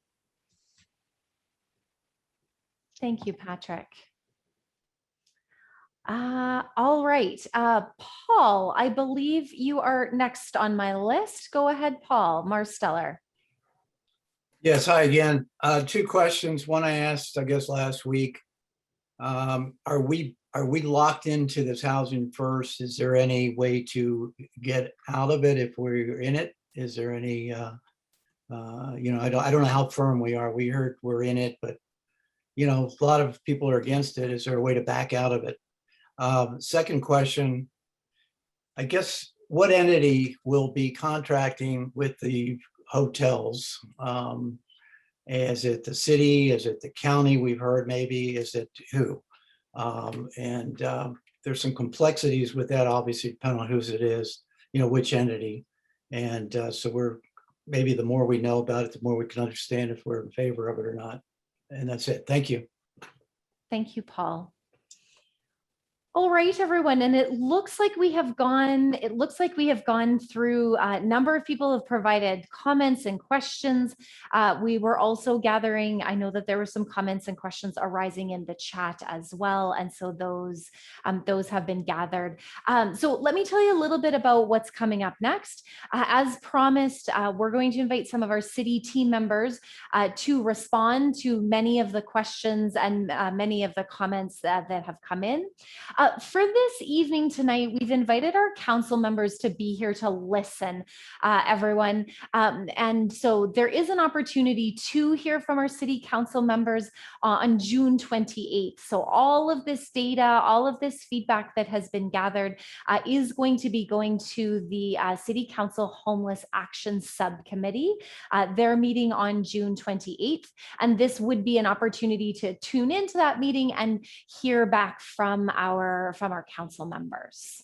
Thank you, Patrick. All right, Paul, I believe you are next on my list. Go ahead, Paul Marsteller. Yes, hi again. Two questions. One I asked, I guess, last week. Are we locked into this housing first? Is there any way to get out of it if we're in it? Is there any, I don't know how firm we are. We heard we're in it, but a lot of people are against it. Is there a way to back out of it? Second question, I guess, what entity will be contracting with the hotels? Is it the city? Is it the county? We've heard maybe. Is it who? There's some complexities with that, obviously, depending on whose it is, which entity. And so maybe the more we know about it, the more we can understand if we're in favor of it or not. And that's it. Thank you. Thank you, Paul. All right, everyone, and it looks like we have gone through a number of people have provided comments and questions. We were also gathering, I know that there were some comments and questions arising in the chat as well, and so those have been gathered. So let me tell you a little bit about what's coming up next. As promised, we're going to invite some of our city team members to respond to many of the questions and many of the comments that have come in. For this evening tonight, we've invited our council members to be here to listen, everyone. And so there is an opportunity to hear from our city council members on June 28th. So all of this data, all of this feedback that has been gathered is going to be going to the City Council Homeless Action Subcommittee. They're meeting on June 28th. And this would be an opportunity to tune into that meeting and hear back from our council members.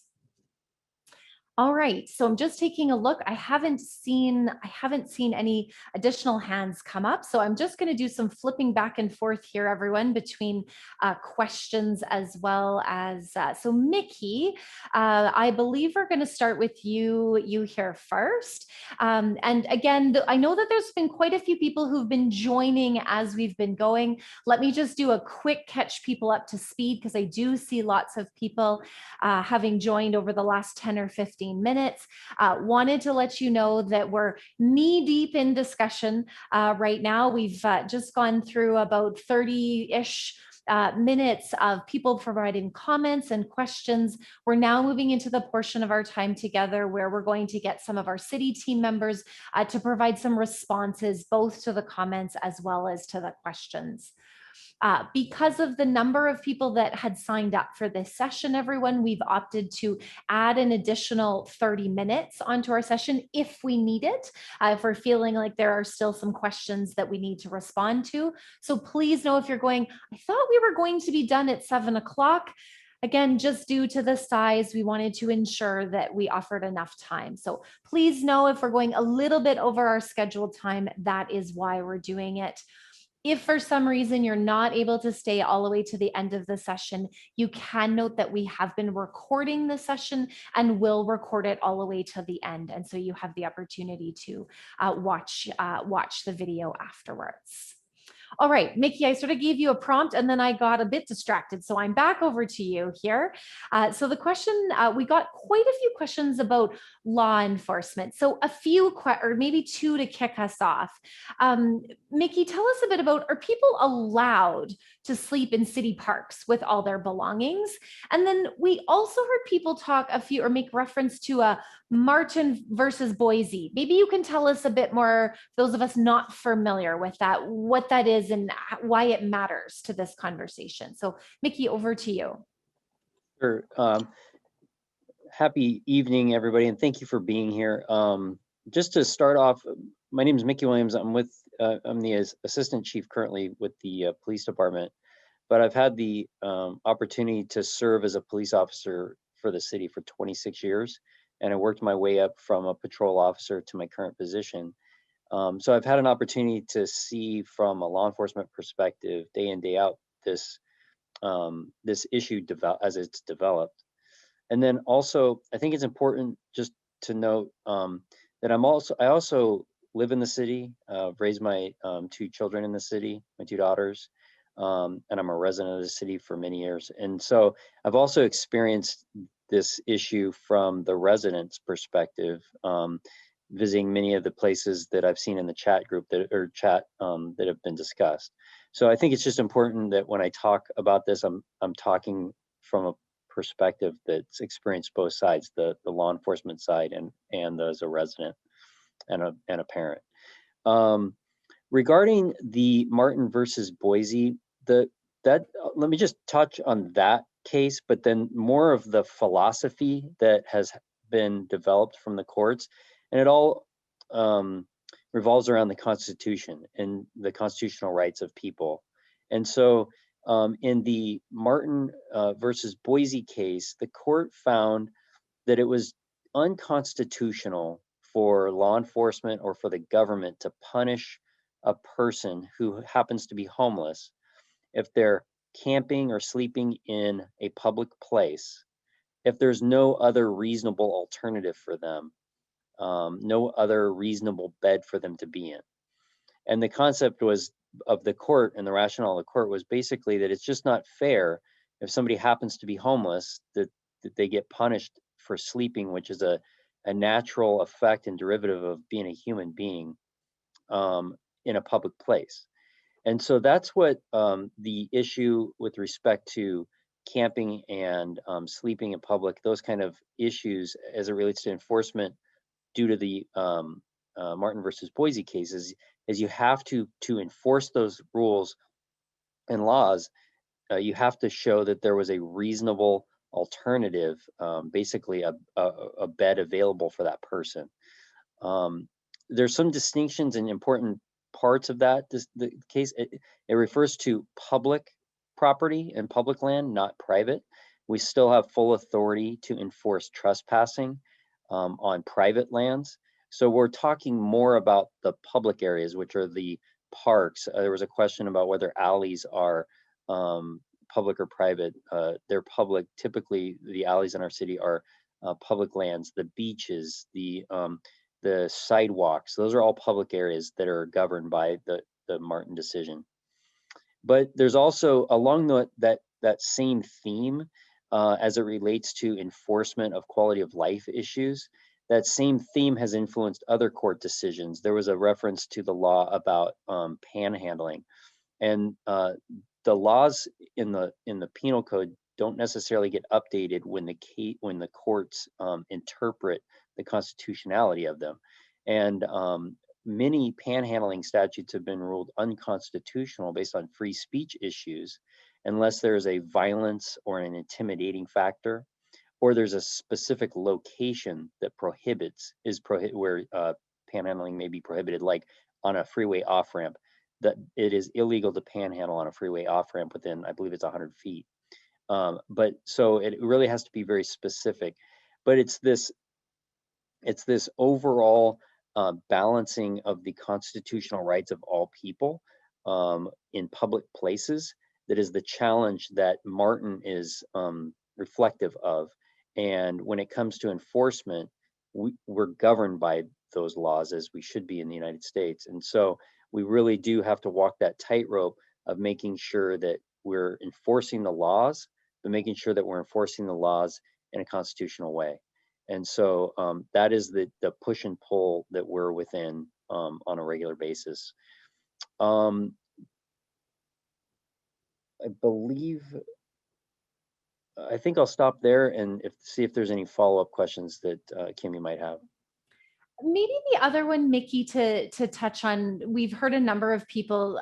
All right, so I'm just taking a look. I haven't seen any additional hands come up, so I'm just going to do some flipping back and forth here, everyone, between questions as well as so Mickey, I believe we're going to start with you here first. And again, I know that there's been quite a few people who've been joining as we've been going. Let me just do a quick catch people up to speed, because I do see lots of people having joined over the last 10 or 15 minutes. Wanted to let you know that we're knee deep in discussion right now. We've just gone through about 30-ish minutes of people providing comments and questions. We're now moving into the portion of our time together where we're going to get some of our city team members to provide some responses, both to the comments as well as to the questions. Because of the number of people that had signed up for this session, everyone, we've opted to add an additional 30 minutes onto our session if we need it, if we're feeling like there are still some questions that we need to respond to. So please know if you're going, I thought we were going to be done at 7 o'clock. Again, just due to the size, we wanted to ensure that we offered enough time. So please know if we're going a little bit over our scheduled time, that is why we're doing it. If for some reason you're not able to stay all the way to the end of the session, you can note that we have been recording the session and will record it all the way to the end. And so you have the opportunity to watch the video afterwards. All right, Mickey, I sort of gave you a prompt and then I got a bit distracted. So I'm back over to you here. So the question, we got quite a few questions about law enforcement. So a few, or maybe two to kick us off. Mickey, tell us a bit about, are people allowed to sleep in city parks with all their belongings? And then we also heard people talk or make reference to Martin versus Boise. Maybe you can tell us a bit more, those of us not familiar with that, what that is and why it matters to this conversation. So Mickey, over to you. Sure. Happy evening, everybody, and thank you for being here. Just to start off, my name is Mickey Williams. I'm the assistant chief currently with the police department, but I've had the opportunity to serve as a police officer for the city for 26 years. And I worked my way up from a patrol officer to my current position. So I've had an opportunity to see from a law enforcement perspective, day in, day out, this issue as it's developed. And then also, I think it's important just to note that I also live in the city, raised my 2 children in the city, my 2 daughters, and I'm a resident of the city for many years. And so I've also experienced this issue from the residents' perspective, visiting many of the places that I've seen in the chat group that have been discussed. So I think it's just important that when I talk about this, I'm talking from a perspective that's experienced both sides, the law enforcement side and as a resident and a parent. Regarding the Martin versus Boise, let me just touch on that case, but then more of the philosophy that has been developed from the courts, and it all revolves around the Constitution and the constitutional rights of people. And so in the Martin versus Boise case, the court found that it was unconstitutional for law enforcement or for the government to punish a person who happens to be homeless if they're camping or sleeping in a public place, if there's no other reasonable alternative for them, no other reasonable bed for them to be in. And the concept of the court and the rationale of the court was basically that it's just not fair if somebody happens to be homeless that they get punished for sleeping, which is a natural effect and derivative of being a human being in a public place. And so that's what the issue with respect to camping and sleeping in public, those kind of issues as it relates to enforcement due to the Martin versus Boise cases, is you have to enforce those rules and laws, you have to show that there was a reasonable alternative, basically a bed available for that person. There's some distinctions and important parts of that. The case, it refers to public property and public land, not private. We still have full authority to enforce trespassing on private lands. So we're talking more about the public areas, which are the parks. There was a question about whether alleys are public or private. They're public. Typically, the alleys in our city are public lands. The beaches, the sidewalks, those are all public areas that are governed by the Martin decision. But there's also, along that same theme, as it relates to enforcement of quality of life issues, that same theme has influenced other court decisions. There was a reference to the law about panhandling, and the laws in the penal code don't necessarily get updated when the courts interpret the constitutionality of them. And many panhandling statutes have been ruled unconstitutional based on free speech issues, unless there's a violence or an intimidating factor, or there's a specific location that where panhandling may be prohibited, like on a freeway off-ramp, that it is illegal to panhandle on a freeway off-ramp within, I believe it's 100 feet. But so it really has to be very specific. But it's this overall balancing of the constitutional rights of all people in public places that is the challenge that Martin is reflective of. And when it comes to enforcement, we're governed by those laws, as we should be in the United States. And so we really do have to walk that tightrope of making sure that we're enforcing the laws, but making sure that we're enforcing the laws in a constitutional way. And so that is the push and pull that we're within on a regular basis. I think I'll stop there and see if there's any follow-up questions that Kim, you might have. Maybe the other one, Mickey, to touch on, we've heard a number of people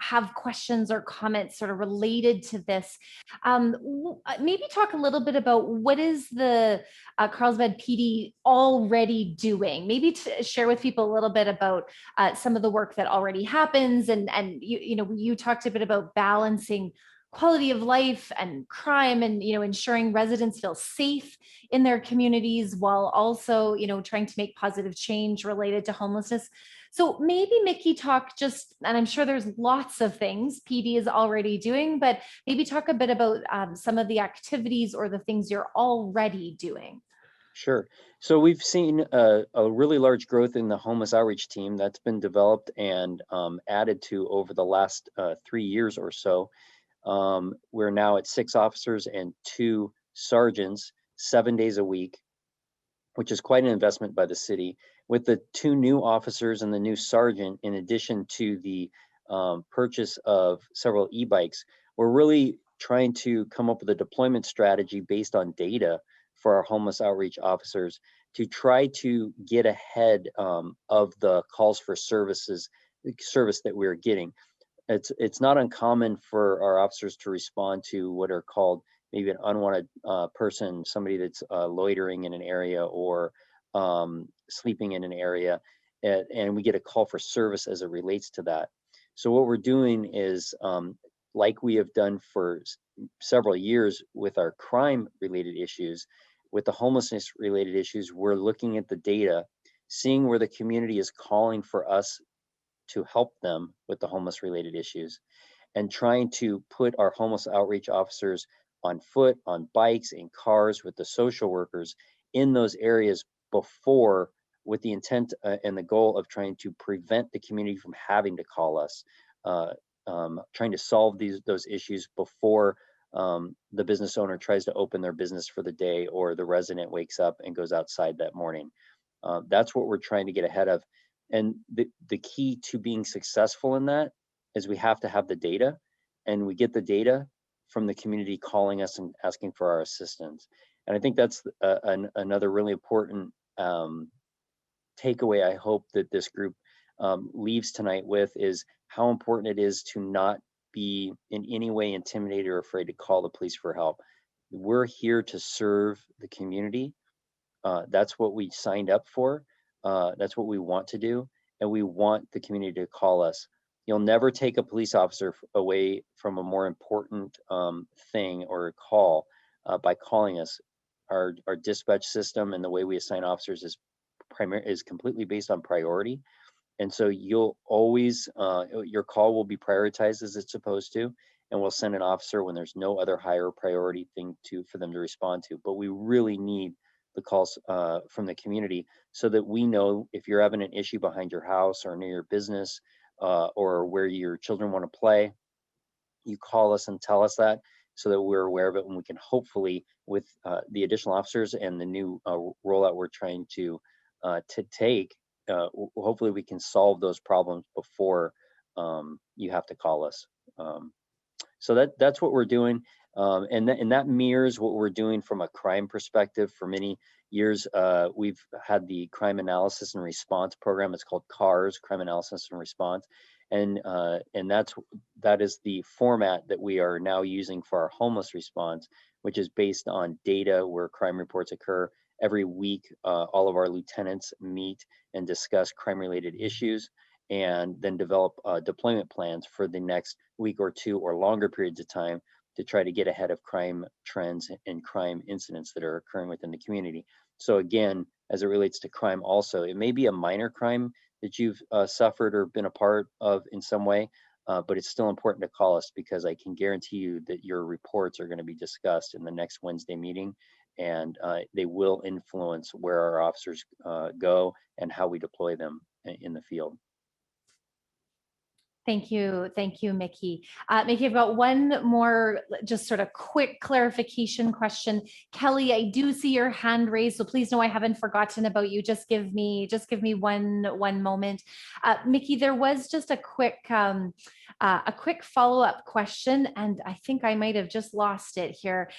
have questions or comments sort of related to this. Maybe talk a little bit about what is the Carlsbad PD already doing? Maybe to share with people a little bit about some of the work that already happens. And you talked a bit about balancing quality of life and crime and ensuring residents feel safe in their communities while also trying to make positive change related to homelessness. So maybe Mickey talk just, and I'm sure there's lots of things PD is already doing, but maybe talk a bit about some of the activities or the things you're already doing. Sure. So we've seen a really large growth in the homeless outreach team that's been developed and added to over the last 3 years or so. We're now at 6 officers and 2 sergeants, 7 days a week, which is quite an investment by the city. With the 2 new officers and the new sergeant, in addition to the purchase of several e-bikes, we're really trying to come up with a deployment strategy based on data for our homeless outreach officers to try to get ahead of the calls for service that we're getting. It's not uncommon for our officers to respond to what are called maybe an unwanted person, somebody that's loitering in an area or sleeping in an area, and we get a call for service as it relates to that. So what we're doing is, like we have done for several years with our crime-related issues, with the homelessness-related issues, we're looking at the data, seeing where the community is calling for us to help them with the homeless related issues, and trying to put our homeless outreach officers on foot, on bikes, in cars with the social workers in those areas before, with the intent and the goal of trying to prevent the community from having to call us, trying to solve those issues before the business owner tries to open their business for the day or the resident wakes up and goes outside that morning. That's what we're trying to get ahead of. And the key to being successful in that is we have to have the data, and we get the data from the community calling us and asking for our assistance. And I think that's another really important takeaway I hope that this group leaves tonight with, is how important it is to not be in any way intimidated or afraid to call the police for help. We're here to serve the community. That's what we signed up for. That's what we want to do, and we want the community to call us. You'll never take a police officer away from a more important thing or call by calling us. Our dispatch system and the way we assign officers is completely based on priority, and so you'll always your call will be prioritized as it's supposed to, and we'll send an officer when there's no other higher priority thing for them to respond to. But we really need the calls from the community so that we know if you're having an issue behind your house or near your business or where your children want to play, you call us and tell us that, so that we're aware of it, and we can hopefully, with the additional officers and the new rollout we're trying to take, hopefully we can solve those problems before you have to call us. So that's what we're doing. And that mirrors what we're doing from a crime perspective. For many years, we've had the crime analysis and response program. It's called CARS, Crime Analysis and Response. And that is the format that we are now using for our homeless response, which is based on data where crime reports occur. Every week, all of our lieutenants meet and discuss crime-related issues, and then develop deployment plans for the next week or two or longer periods of time to try to get ahead of crime trends and crime incidents that are occurring within the community. So again, as it relates to crime also, it may be a minor crime that you've suffered or been a part of in some way, but it's still important to call us, because I can guarantee you that your reports are going to be discussed in the next Wednesday meeting, and they will influence where our officers go and how we deploy them in the field. Thank you, Mickey. Mickey, I've got one more just sort of quick clarification question. Kelly, I do see your hand raised, so please know I haven't forgotten about you. Just give me one moment. Mickey, there was just a quick follow-up question, and I think I might have just lost it here.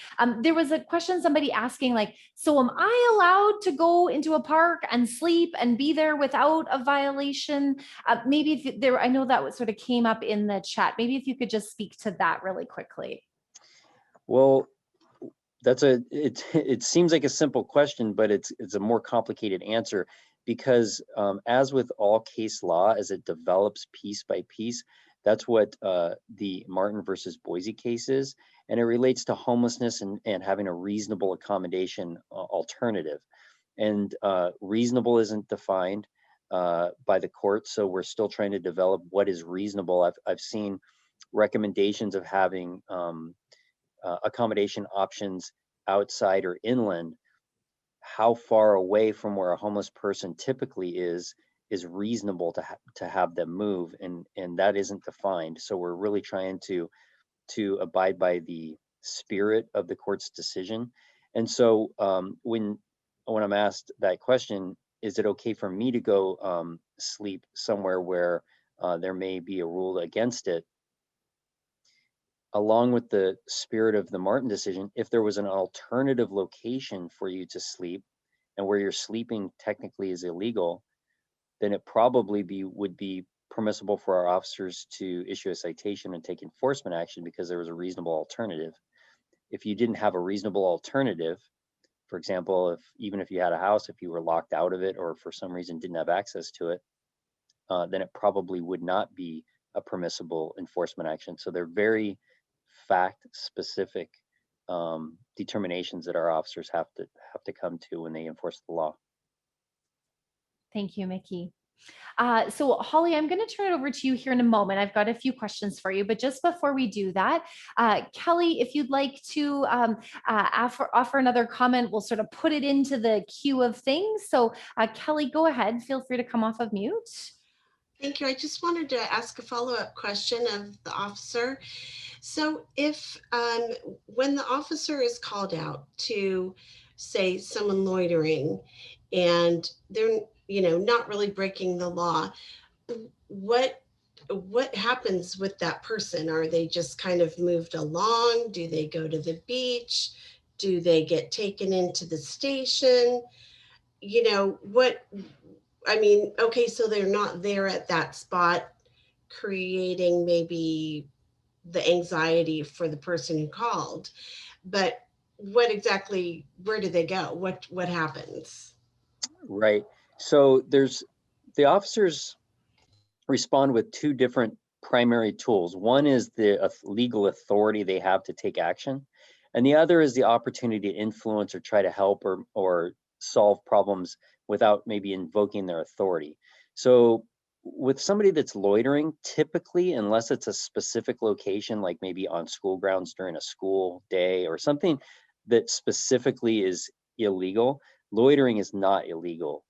There was a question, somebody asking like, so am I allowed to go into a park and sleep and be there without a violation? Maybe if there, I know that sort of came up in the chat. Maybe if you could just speak to that really quickly. Well, it seems like a simple question, but it's a more complicated answer, because as with all case law, as it develops piece by piece, that's what the Martin versus Boise case is, and it relates to homelessness and having a reasonable accommodation alternative. And reasonable isn't defined by the court, so we're still trying to develop what is reasonable. I've seen recommendations of having accommodation options outside or inland. How far away from where a homeless person typically is reasonable to have them move, and that isn't defined. So we're really trying to abide by the spirit of the court's decision. And so when I'm asked that question, is it okay for me to go sleep somewhere where there may be a rule against it? Along with the spirit of the Martin decision, if there was an alternative location for you to sleep and where you're sleeping technically is illegal, then it probably would be permissible for our officers to issue a citation and take enforcement action because there was a reasonable alternative. If you didn't have a reasonable alternative, for example, even if you had a house, if you were locked out of it or for some reason didn't have access to it, then it probably would not be a permissible enforcement action. So they're very fact-specific determinations that our officers have to come to when they enforce the law. Thank you, Mickey. So Holly, I'm going to turn it over to you here in a moment. I've got a few questions for you, but just before we do that, Kelly, if you'd like to offer another comment, we'll sort of put it into the queue of things. So Kelly, go ahead. Feel free to come off of mute. Thank you. I just wanted to ask a follow-up question of the officer. So if when the officer is called out to, say, someone loitering and they're not really breaking the law, what happens with that person? Are they just kind of moved along? Do they go to the beach? Do they get taken into the station? Okay, so they're not there at that spot, creating maybe the anxiety for the person who called, but where do they go? What happens? Right. So the officers respond with two different primary tools. One is the legal authority they have to take action, and the other is the opportunity to influence or try to help or solve problems without maybe invoking their authority. So with somebody that's loitering, typically, unless it's a specific location, like maybe on school grounds during a school day or something that specifically is illegal, loitering is not illegal.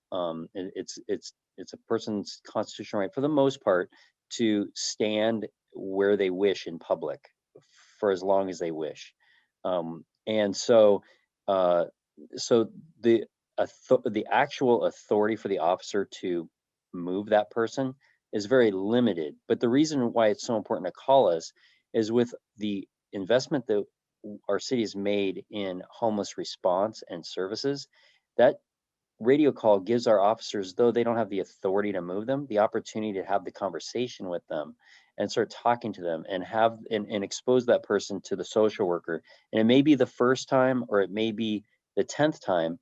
It's a person's constitutional right, for the most part, to stand where they wish in public for as long as they wish. And so the actual authority for the officer to move that person is very limited. But the reason why it's so important to call us is with the investment that our city has made in homeless response and services, that radio call gives our officers, though they don't have the authority to move them, the opportunity to have the conversation with them and start talking to them and expose that person to the social worker. And it may be the first time or it may be the 10th time,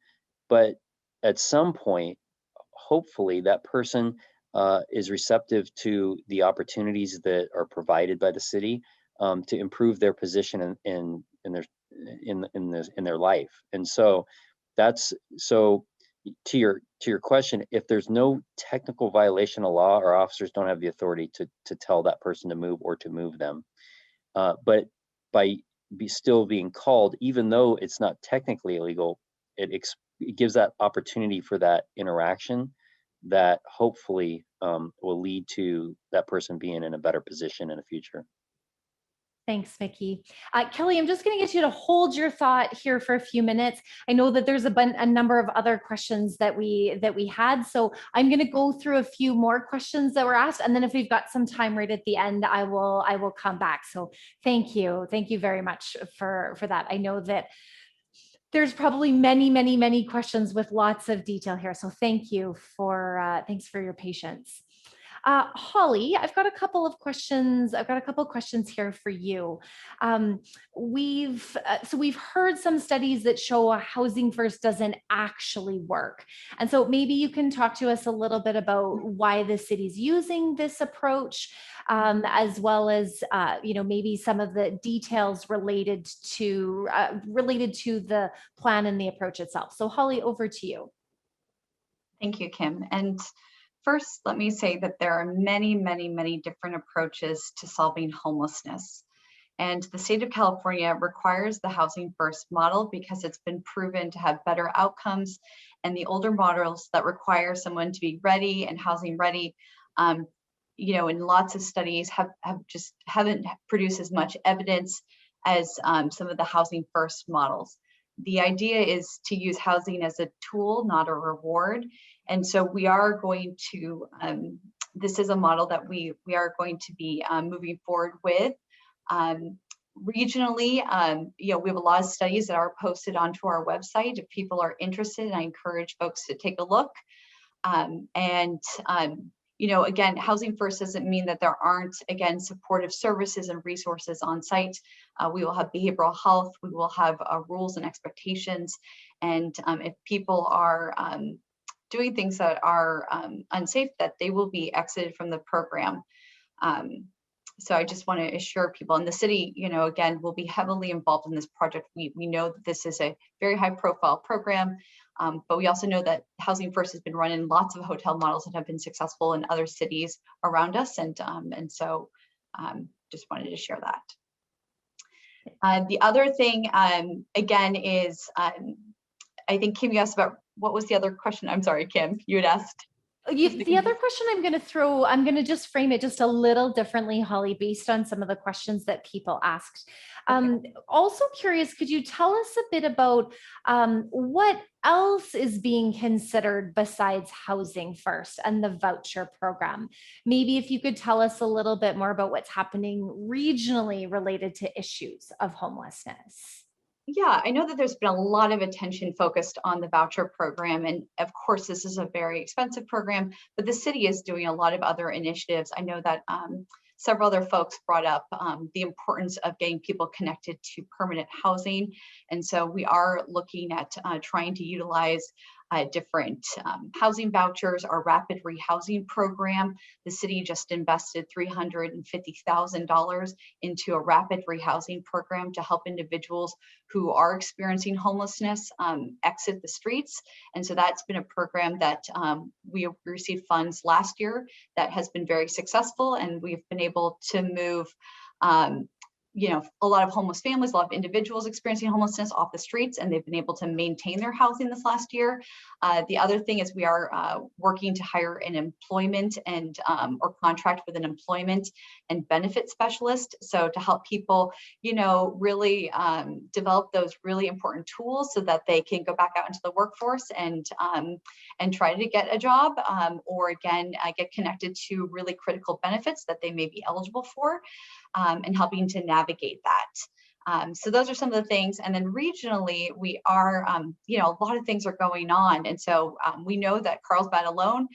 but at some point, hopefully that person is receptive to the opportunities that are provided by the city to improve their position in their life. And so to your question, if there's no technical violation of law, our officers don't have the authority to tell that person to move or to move them. But by still being called, even though it's not technically illegal, it gives that opportunity for that interaction that hopefully will lead to that person being in a better position in the future. Thanks, Mickey. Kelly, I'm just going to get you to hold your thought here for a few minutes. I know that there's a number of other questions that we had, so I'm going to go through a few more questions that were asked, and then if we've got some time right at the end, I will come back. So thank you very much for that. I know that there's probably many questions with lots of detail here, so thanks for your patience. Holly, I've got a couple of questions. I've got a couple of questions here for you. We've heard some studies that show Housing First doesn't actually work. And so maybe you can talk to us a little bit about why the city's using this approach, as well as, maybe some of the details related to the plan and the approach itself. So Holly, over to you. Thank you, Kim. And first, let me say that there are many different approaches to solving homelessness. And the state of California requires the Housing First model because it's been proven to have better outcomes. And the older models that require someone to be ready and housing ready, in lots of studies haven't produced as much evidence as some of the Housing First models. The idea is to use housing as a tool, not a reward. And so we are going to, this is a model that we are going to be moving forward with. Regionally, we have a lot of studies that are posted onto our website. If people are interested, I encourage folks to take a look. Again, Housing First doesn't mean that there aren't, again, supportive services and resources on site. We will have behavioral health, we will have rules and expectations. And if people are doing things that are unsafe, that they will be exited from the program. So I just want to assure people, and the city, again, will be heavily involved in this project. We know that this is a very high profile program, but we also know that Housing First has been run in lots of hotel models that have been successful in other cities around us. And so just wanted to share that. The other thing, again, is I think Kim, you asked about, what was the other question? I'm sorry, Kim, you had asked. The other question I'm going to just frame it just a little differently, Holly, based on some of the questions that people asked. Also curious, could you tell us a bit about what else is being considered besides Housing First and the voucher program? Maybe if you could tell us a little bit more about what's happening regionally related to issues of homelessness. Yeah, I know that there's been a lot of attention focused on the voucher program. And of course, this is a very expensive program, but the city is doing a lot of other initiatives. I know that several other folks brought up the importance of getting people connected to permanent housing. And so we are looking at trying to utilize different housing vouchers, our rapid rehousing program. The city just invested $350,000 into a rapid rehousing program to help individuals who are experiencing homelessness exit the streets. And so that's been a program that we received funds last year that has been very successful, and we've been able to move a lot of homeless families, a lot of individuals experiencing homelessness off the streets, and they've been able to maintain their housing this last year. The other thing is we are working to hire an employment and or contract with an employment and benefit specialist. So to help people, really develop those really important tools so that they can go back out into the workforce and try to get a job, or again, get connected to really critical benefits that they may be eligible for, and helping to navigate that. So those are some of the things. And then regionally, we are, a lot of things are going on. And so we know that Carlsbad alone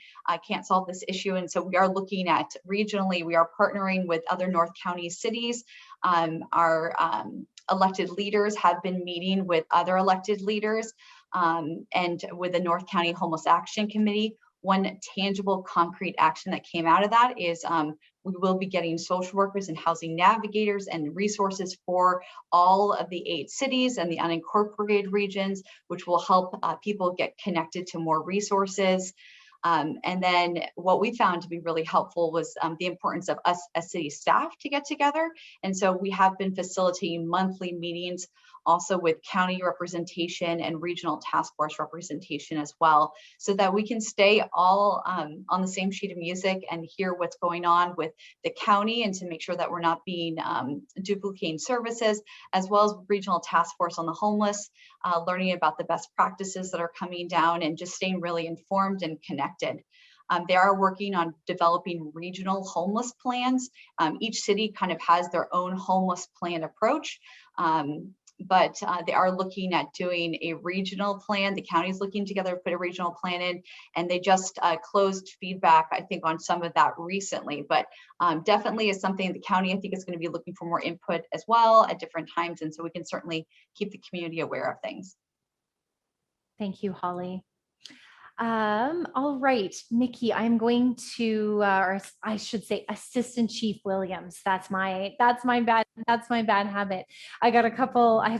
can't solve this issue. And so we are looking at regionally, we are partnering with other North County cities. Our elected leaders have been meeting with other elected leaders and with the North County Homeless Action Committee, one tangible concrete action that came out of that is we will be getting social workers and housing navigators and resources for all of the 8 cities and the unincorporated regions, which will help people get connected to more resources. And then what we found to be really helpful was the importance of us as city staff to get together. And so we have been facilitating monthly meetings also with county representation and regional task force representation as well, so that we can stay all on the same sheet of music and hear what's going on with the county, and to make sure that we're not being duplicating services, as well as regional task force on the homeless, learning about the best practices that are coming down, and just staying really informed and connected. They are working on developing regional homeless plans. Each city kind of has their own homeless plan approach. But they are looking at doing a regional plan. The county's looking together to put a regional plan in, and they just closed feedback, I think, on some of that recently. But definitely is something the county, I think, is going to be looking for more input as well at different times. And so we can certainly keep the community aware of things. Thank you, Holly. All right, Nikki, I'm going to, or I should say, Assistant Chief Williams. That's my bad habit. I have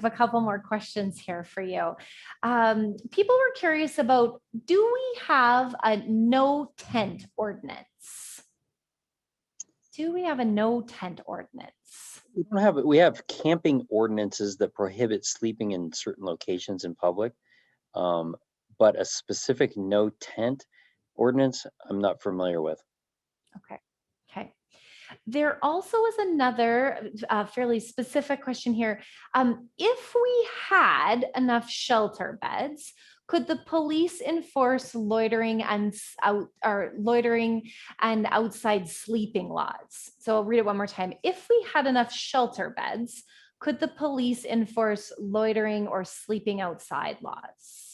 a couple more questions here for you. People were curious about, do we have a no tent ordinance? Do we have a no tent ordinance? We don't have it. We have camping ordinances that prohibit sleeping in certain locations in public. But a specific no tent ordinance, I'm not familiar with. Okay. There also is another fairly specific question here. If we had enough shelter beds, could the police enforce loitering and outside sleeping laws? So I'll read it one more time. If we had enough shelter beds, could the police enforce loitering or sleeping outside laws?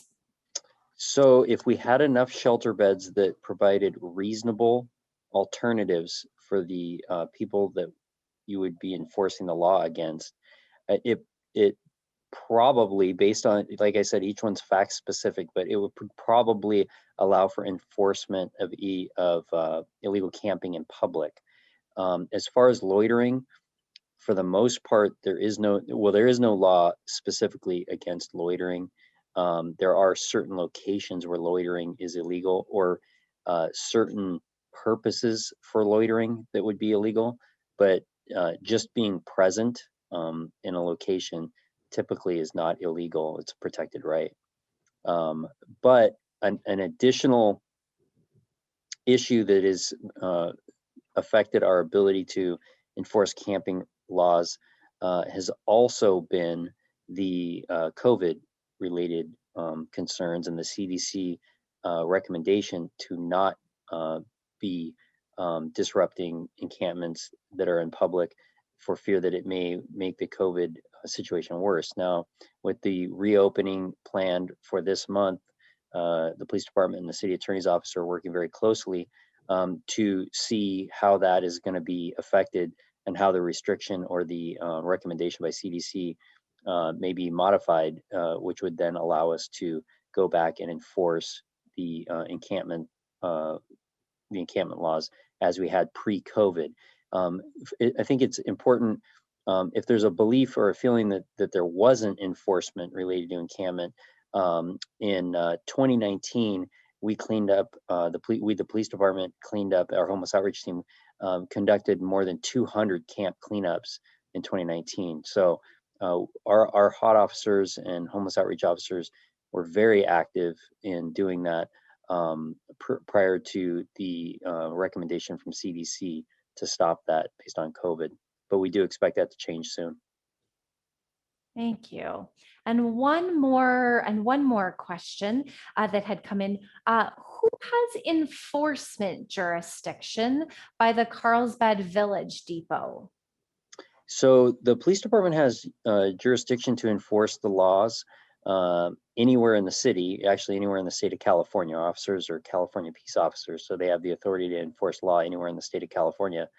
So if we had enough shelter beds that provided reasonable alternatives for the people that you would be enforcing the law against, it probably, based on, like I said, each one's fact specific, but it would probably allow for enforcement of illegal camping in public. As far as loitering, for the most part, there is no law specifically against loitering. There are certain locations where loitering is illegal, or certain purposes for loitering that would be illegal, but just being present in a location typically is not illegal. It's a protected right. But an additional issue that is affected our ability to enforce camping laws has also been the COVID related concerns and the CDC recommendation to not be disrupting encampments that are in public for fear that it may make the COVID situation worse. Now, with the reopening planned for this month, the police department and the city attorney's office are working very closely to see how that is going to be affected, and how the restriction or the recommendation by CDC may be modified, which would then allow us to go back and enforce the encampment laws as we had pre-COVID. I think it's important, if there's a belief or a feeling that there wasn't enforcement related to encampment. In 2019, we cleaned up, the police department cleaned up, our homeless outreach team conducted more than 200 camp cleanups in 2019. So our HOT officers and homeless outreach officers were very active in doing that prior to the recommendation from CDC to stop that based on COVID. But we do expect that to change soon. Thank you. And one more question that had come in. Who has enforcement jurisdiction by the Carlsbad Village Depot? So the police department has jurisdiction to enforce the laws anywhere in the city, actually anywhere in the state of California. Our officers are California peace officers, so they have the authority to enforce law anywhere in the state of California.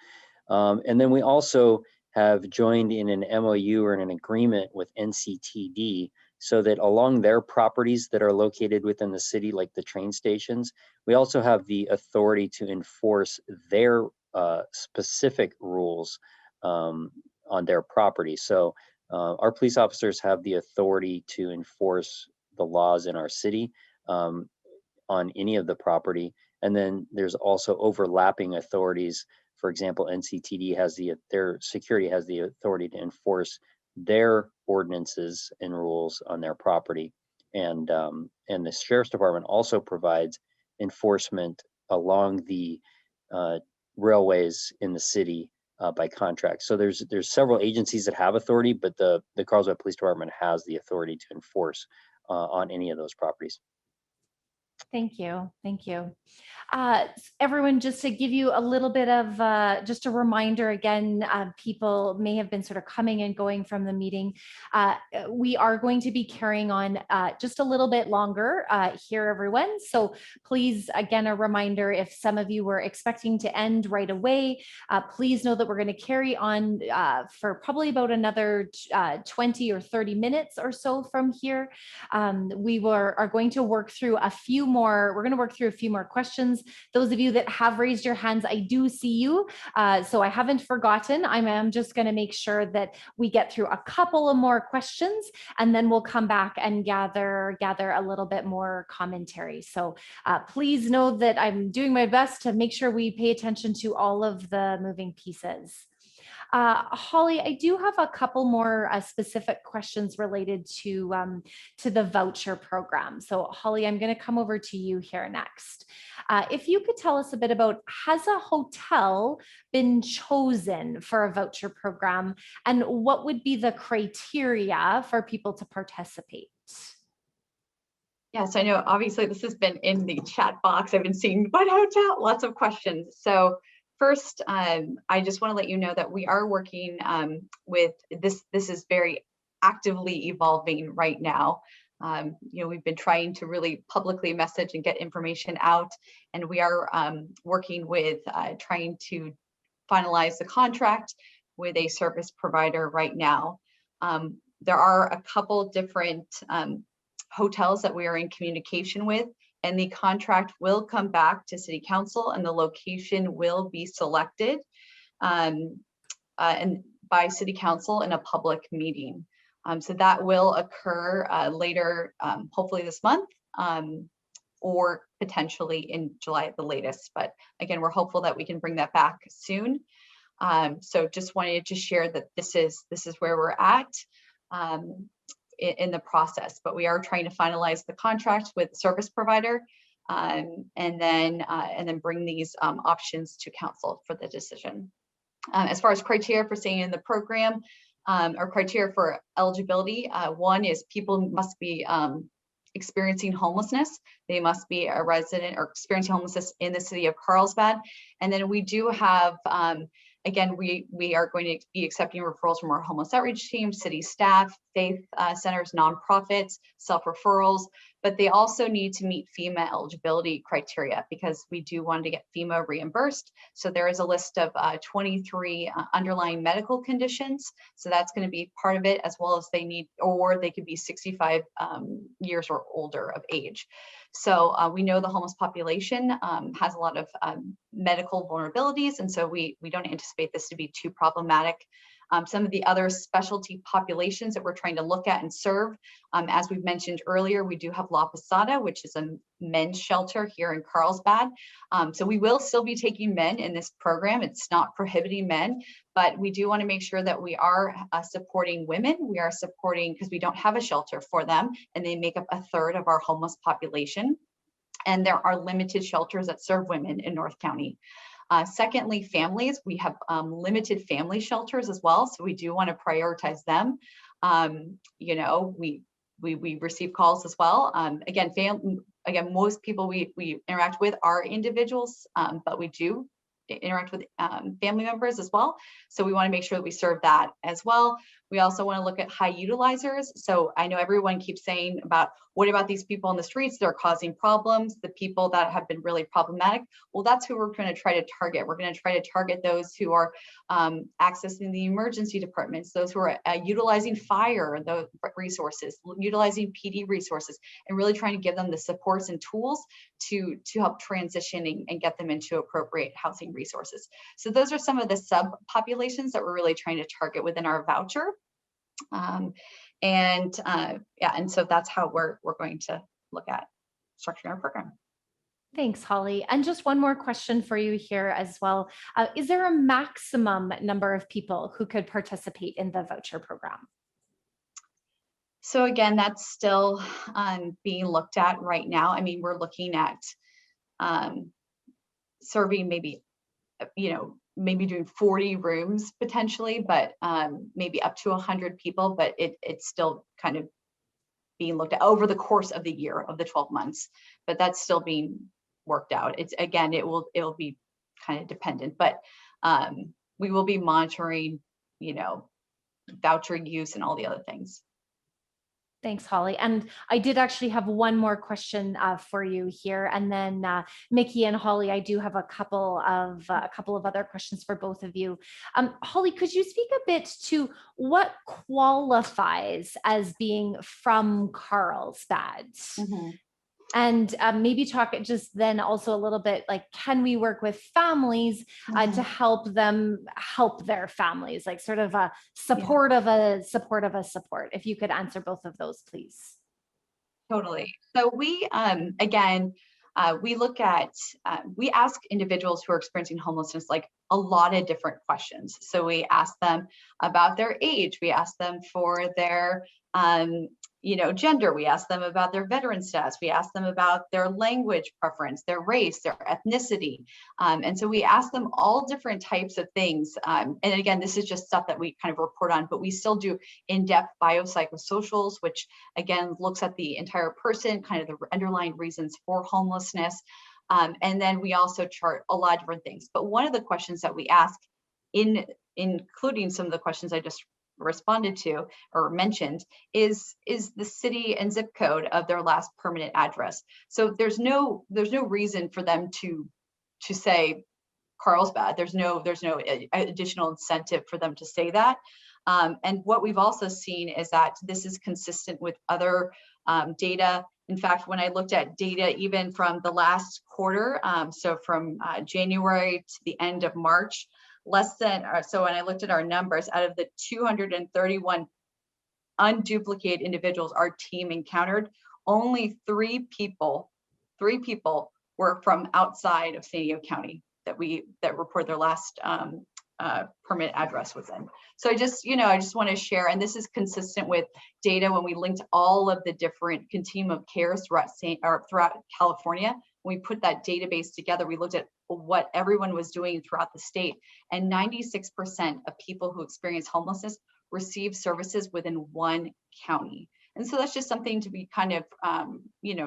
And then we also have joined in an MOU or in an agreement with NCTD, so that along their properties that are located within the city, like the train stations, we also have the authority to enforce their specific rules on their property. So our police officers have the authority to enforce the laws in our city on any of the property. And then there's also overlapping authorities. For example, NCTD has their security has the authority to enforce their ordinances and rules on their property. And the Sheriff's Department also provides enforcement along the railways in the city by contract. So there's several agencies that have authority, but the Carlsbad Police Department has the authority to enforce on any of those properties. Thank you. Thank you. Everyone, just to give you a little bit of just a reminder again, people may have been sort of coming and going from the meeting. We are going to be carrying on just a little bit longer here, everyone. So please, again, a reminder, if some of you were expecting to end right away, please know that we're going to carry on for probably about another 20 or 30 minutes or so from here. We are going to work through a few more, we're going to work through a few more questions. Those of you that have raised your hands, I do see you. So I haven't forgotten. I'm just going to make sure that we get through a couple of more questions, and then we'll come back and gather a little bit more commentary. So please know that I'm doing my best to make sure we pay attention to all of the moving pieces. Holly, I do have a couple more specific questions related to the voucher program. So Holly, I'm going to come over to you here next. If you could tell us a bit about, has a hotel been chosen for a voucher program, and what would be the criteria for people to participate? Yes, I know, obviously this has been in the chat box. I've been seeing what hotel, lots of questions. So first, I just want to let you know that we are working with this. This is very actively evolving right now. We've been trying to really publicly message and get information out, and we are working with trying to finalize the contract with a service provider right now. There are a couple different hotels that we are in communication with, and the contract will come back to City Council, and the location will be selected and by City Council in a public meeting. So that will occur later, hopefully this month, or potentially in July at the latest. But again, we're hopeful that we can bring that back soon. So just wanted to share that this is where we're at in the process, but we are trying to finalize the contract with the service provider and then bring these options to council for the decision. As far as criteria for staying in the program, or criteria for eligibility, one is people must be experiencing homelessness. They must be a resident or experiencing homelessness in the city of Carlsbad. And then we do have, again, we are going to be accepting referrals from our homeless outreach team, city staff, faith centers, nonprofits, self-referrals, but they also need to meet FEMA eligibility criteria because we do want to get FEMA reimbursed. So there is a list of 23 underlying medical conditions. So that's going to be part of it, as well as they could be 65 years or older of age. So we know the homeless population has a lot of medical vulnerabilities, and so we don't anticipate this to be too problematic. Some of the other specialty populations that we're trying to look at and serve, as we've mentioned earlier, we do have La Posada, which is a men's shelter here in Carlsbad. So we will still be taking men in this program. It's not prohibiting men, but we do want to make sure that we are supporting women. We are supporting, because we don't have a shelter for them, and they make up a third of our homeless population. And there are limited shelters that serve women in North County. Secondly, families, we have limited family shelters as well. So we do want to prioritize them. We receive calls as well. Again, most people we interact with are individuals, but we do interact with family members as well. So we want to make sure that we serve that as well. We also want to look at high utilizers. So I know everyone keeps saying about, what about these people on the streets that are causing problems, the people that have been really problematic? Well, that's who we're going to try to target. We're going to try to target those who are accessing the emergency departments, those who are utilizing fire, the resources, utilizing PD resources, and really trying to give them the supports and tools to help transitioning and get them into appropriate housing resources. So those are some of the subpopulations that we're really trying to target within our voucher. And so that's how we're going to look at structuring our program. Thanks, Holly. And just one more question for you here as well. Is there a maximum number of people who could participate in the voucher program? So again, that's still being looked at right now. I mean, we're looking at serving maybe, maybe doing 40 rooms potentially, but maybe up to 100 people, but it's still kind of being looked at over the course of the year, of the 12 months, but that's still being worked out. It's, again, it'll be kind of dependent, but we will be monitoring, voucher use and all the other things. Thanks, Holly. And I did actually have one more question for you here, and then Mickey and Holly, I do have a couple of other questions for both of you. Holly, could you speak a bit to what qualifies as being from Carlsbad? Mm-hmm. And maybe talk just then also a little bit like, can we work with families to help them help their families, like sort of a support of a support. If you could answer both of those, please. Totally. So we, again, we look at, we ask individuals who are experiencing homelessness, like a lot of different questions. So we ask them about their age. We ask them for their, gender. We ask them about their veteran status. We ask them about their language preference, their race, their ethnicity. And so we ask them all different types of things. And again, this is just stuff that we kind of report on, but we still do in-depth biopsychosocials, which again, looks at the entire person, kind of the underlying reasons for homelessness. And then we also chart a lot of different things. But one of the questions that we ask, including some of the questions I just responded to or mentioned, is the city and zip code of their last permanent address. So there's no reason for them to say Carlsbad. There's no additional incentive for them to say that. And what we've also seen is that this is consistent with other data. In fact, when I looked at data even from the last quarter, so from January to the end of March, so when I looked at our numbers, out of the 231 unduplicated individuals our team encountered, only three people were from outside of San Diego County that report their last permanent address was in. So I just want to share, and this is consistent with data when we linked all of the different continuum of cares throughout California. When we put that database together, we looked at what everyone was doing throughout the state, and 96% of people who experience homelessness receive services within one county. And so that's just something to be kind of,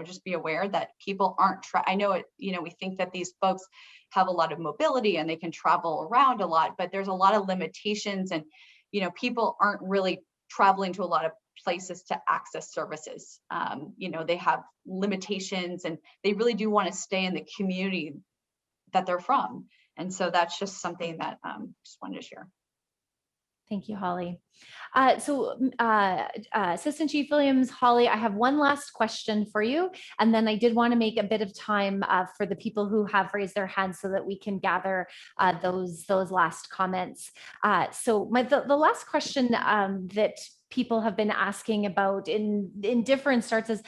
just be aware that people aren't, I know it, we think that these folks have a lot of mobility and they can travel around a lot, but there's a lot of limitations, and, people aren't really traveling to a lot of places to access services. They have limitations, and they really do want to stay in the community that they're from. And so that's just something that just wanted to share. Thank you, Holly. Assistant Chief Williams, Holly, I have one last question for you. And then I did want to make a bit of time for the people who have raised their hands so that we can gather those last comments. The last question that people have been asking about in different starts is,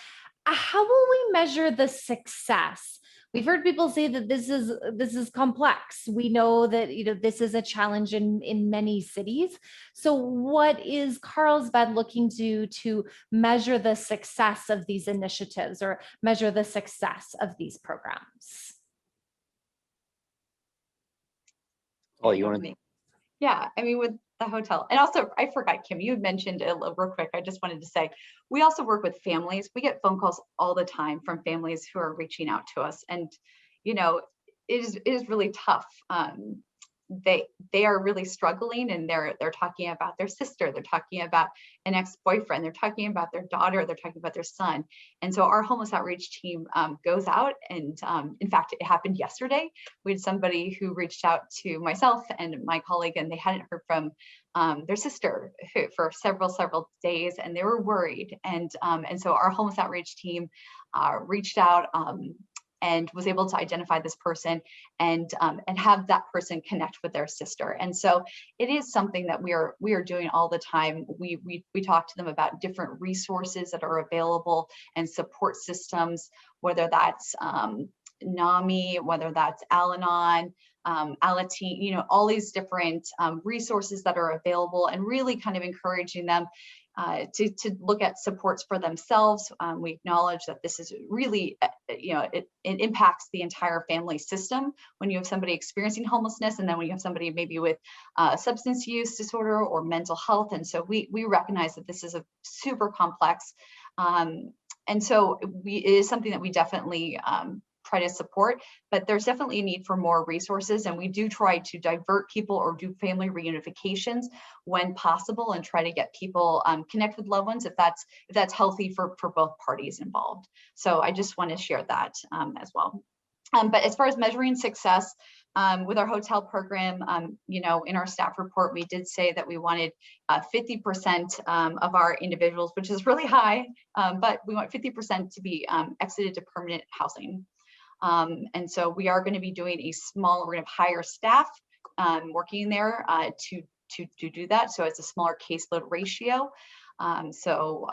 how will we measure the success? We've heard people say that this is complex. We know that this is a challenge in many cities. So what is Carlsbad looking to measure the success of these initiatives or measure the success of these programs? Oh, you want to? Yeah, I mean, with the hotel, and also I forgot, Kim, you had mentioned it real quick. I just wanted to say, we also work with families. We get phone calls all the time from families who are reaching out to us, and it is really tough. they are really struggling, and they're talking about their sister, they're talking about an ex-boyfriend, they're talking about their daughter, they're talking about their son. And so our homeless outreach team goes out, and in fact, it happened yesterday. We had somebody who reached out to myself and my colleague, and they hadn't heard from their sister for several days, and they were worried. And so our homeless outreach team reached out and was able to identify this person and have that person connect with their sister. And so it is something that we are doing all the time. We talk to them about different resources that are available and support systems, whether that's NAMI, whether that's Al-Anon, Alateen, all these different resources that are available, and really kind of encouraging them to look at supports for themselves. We acknowledge that this is really, it impacts the entire family system when you have somebody experiencing homelessness, and then when you have somebody maybe with substance use disorder or mental health. And so we recognize that this is a super complex, and so it is something that we definitely try to support, but there's definitely a need for more resources. And we do try to divert people or do family reunifications when possible, and try to get people connect with loved ones if that's healthy for both parties involved. So I just want to share that as well. But as far as measuring success with our hotel program, in our staff report, we did say that we wanted 50% of our individuals, which is really high, but we want 50% to be exited to permanent housing. And so we are going to be doing we're going to have higher staff working there to do that. So it's a smaller caseload ratio. So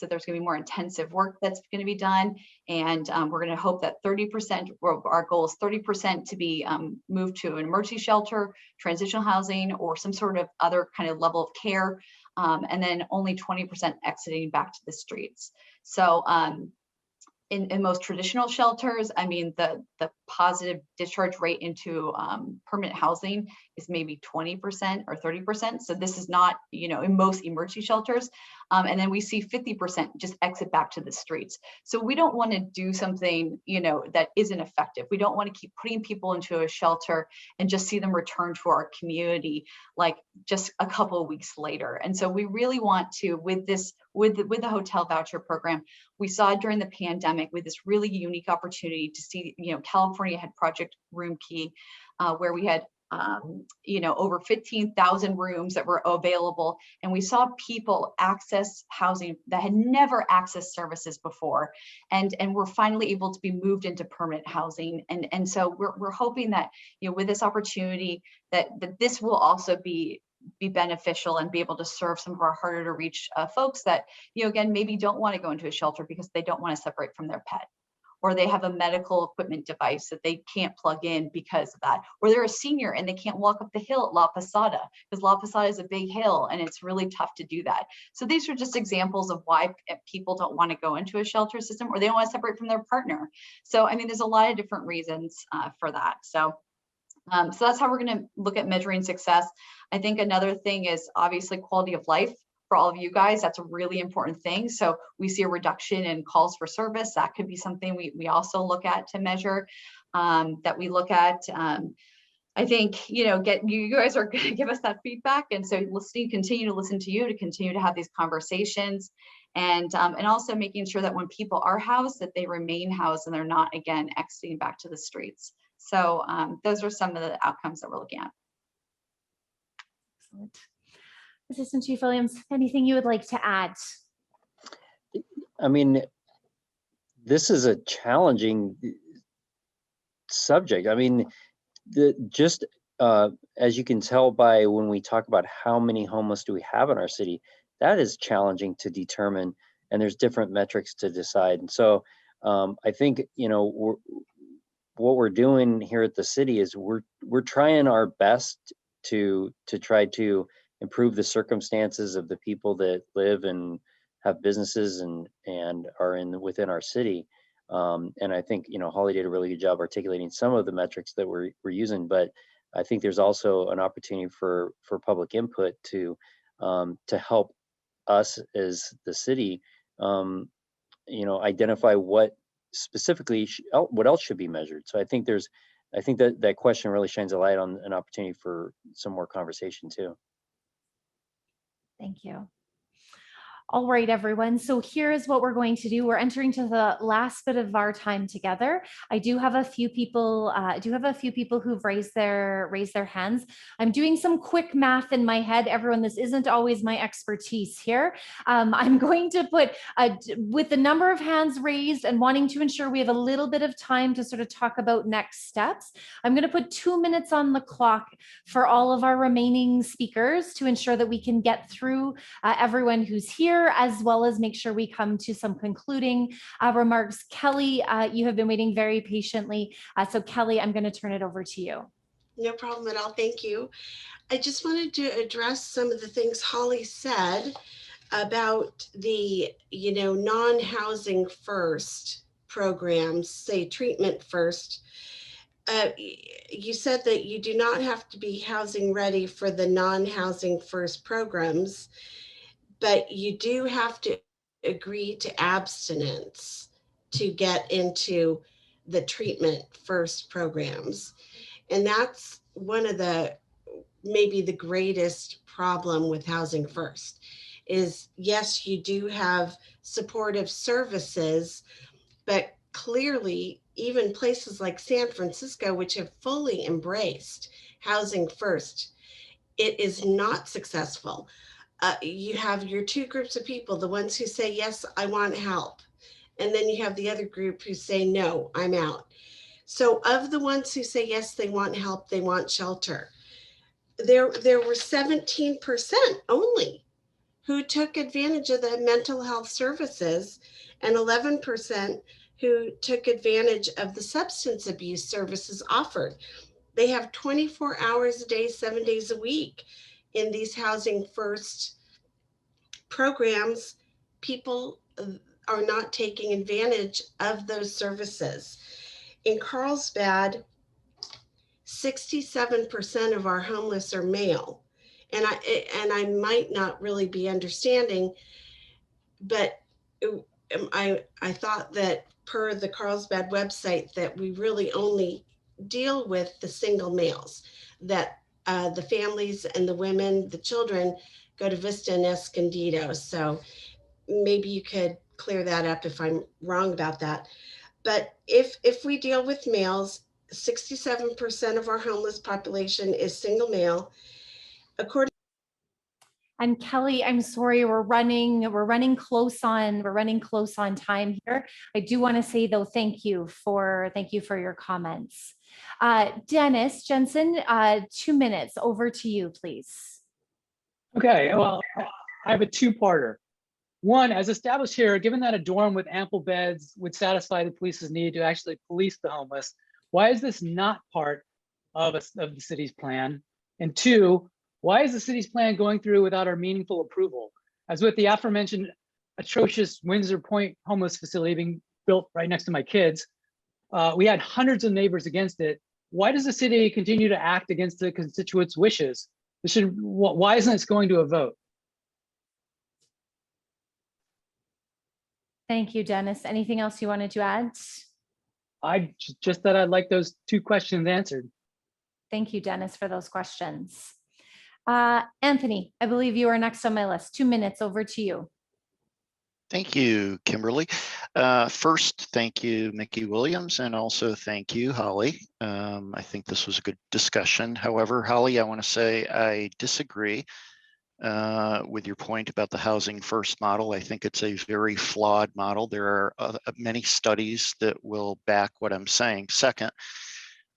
there's going to be more intensive work that's going to be done. And we're going to hope that 30%, our goal is 30% to be moved to an emergency shelter, transitional housing, or some sort of other kind of level of care. And then only 20% exiting back to the streets. So in most traditional shelters, I mean, the positive discharge rate into permanent housing is maybe 20% or 30%. So this is not, in most emergency shelters. And then we see 50% just exit back to the streets. So we don't want to do something, that isn't effective. We don't want to keep putting people into a shelter and just see them return to our community like just a couple of weeks later. And so we really want to, with the hotel voucher program, we saw during the pandemic with this really unique opportunity to see, California had Project Room Key, where we had over 15,000 rooms that were available. And we saw people access housing that had never accessed services before. And we're finally able to be moved into permanent housing. And so we're hoping that, with this opportunity that this will also be beneficial and be able to serve some of our harder to reach folks that, again, maybe don't want to go into a shelter because they don't want to separate from their pet, or they have a medical equipment device that they can't plug in because of that, or they're a senior and they can't walk up the hill at La Posada because La Posada is a big hill and it's really tough to do that. So these are just examples of why people don't want to go into a shelter system, or they don't want to separate from their partner. So, I mean, there's a lot of different reasons for that. So that's how we're going to look at measuring success. I think another thing is obviously quality of life. For all of you guys, that's a really important thing. So we see a reduction in calls for service. That could be something we also look at to measure, that we look at. I think, you guys are going to give us that feedback. And so continue to listen to you, to continue to have these conversations, and also making sure that when people are housed, that they remain housed and they're not, again, exiting back to the streets. So those are some of the outcomes that we're looking at. Excellent. Assistant Chief Williams, anything you would like to add? I mean, this is a challenging subject. I mean, as you can tell by when we talk about how many homeless do we have in our city, that is challenging to determine, and there's different metrics to decide. And so I think, what we're doing here at the city is we're trying our best to try to improve the circumstances of the people that live and have businesses and are within our city. And I think, Holly did a really good job articulating some of the metrics that we're using, but I think there's also an opportunity for public input to help us as the city, identify what specifically, what else should be measured. So I think there's I think that that question really shines a light on an opportunity for some more conversation too. Thank you. All right, everyone. So here is what we're going to do. We're entering to the last bit of our time together. I do have a few people. Who've raised their hands. I'm doing some quick math in my head. Everyone, this isn't always my expertise here. I'm going to put with the number of hands raised and wanting to ensure we have a little bit of time to sort of talk about next steps. I'm going to put 2 minutes on the clock for all of our remaining speakers to ensure that we can get through everyone who's here, as well as make sure we come to some concluding remarks. Kelly, you have been waiting very patiently. So Kelly, I'm going to turn it over to you. No problem at all. Thank you. I just wanted to address some of the things Holly said about the, non-housing first programs, say treatment first. You said that you do not have to be housing ready for the non-housing first programs, but you do have to agree to abstinence to get into the treatment first programs. And that's one of the, maybe the greatest problem with Housing First is, yes, you do have supportive services, but clearly even places like San Francisco, which have fully embraced Housing First, it is not successful. You have your two groups of people, the ones who say, yes, I want help. And then you have the other group who say, no, I'm out. So of the ones who say, yes, they want help, they want shelter, there were 17% only who took advantage of the mental health services and 11% who took advantage of the substance abuse services offered. They have 24 hours a day, 7 days a week in these Housing First programs. People are not taking advantage of those services. In Carlsbad, 67% of our homeless are male. And I might not really be understanding, but I thought that per the Carlsbad website that we really only deal with the single males, that the families and the women, the children go to Vista and Escondido. So maybe you could clear that up if I'm wrong about that. But if we deal with males, 67% of our homeless population is single male. And Kelly, I'm sorry, we're running close on time here. I do want to say though, thank you for your comments. Dennis Jensen, 2 minutes, over to you, please. Okay, well, I have a two-parter. One, as established here, given that a dorm with ample beds would satisfy the police's need to actually police the homeless, why is this not part of the city's plan? And two, why is the city's plan going through without our meaningful approval? As with the aforementioned atrocious Windsor Point homeless facility being built right next to my kids, we had hundreds of neighbors against it. Why does the city continue to act against the constituents' wishes? Why isn't it going to a vote? Thank you, Dennis. Anything else you wanted to add? Just that I'd like those two questions answered. Thank you, Dennis, for those questions. Anthony, I believe you are next on my list. 2 minutes, over to you. Thank you, Kimberly. First, thank you, Mickey Williams, and also thank you, Holly. I think this was a good discussion. However, Holly, I want to say I disagree with your point about the Housing First model. I think it's a very flawed model. There are many studies that will back what I'm saying. Second,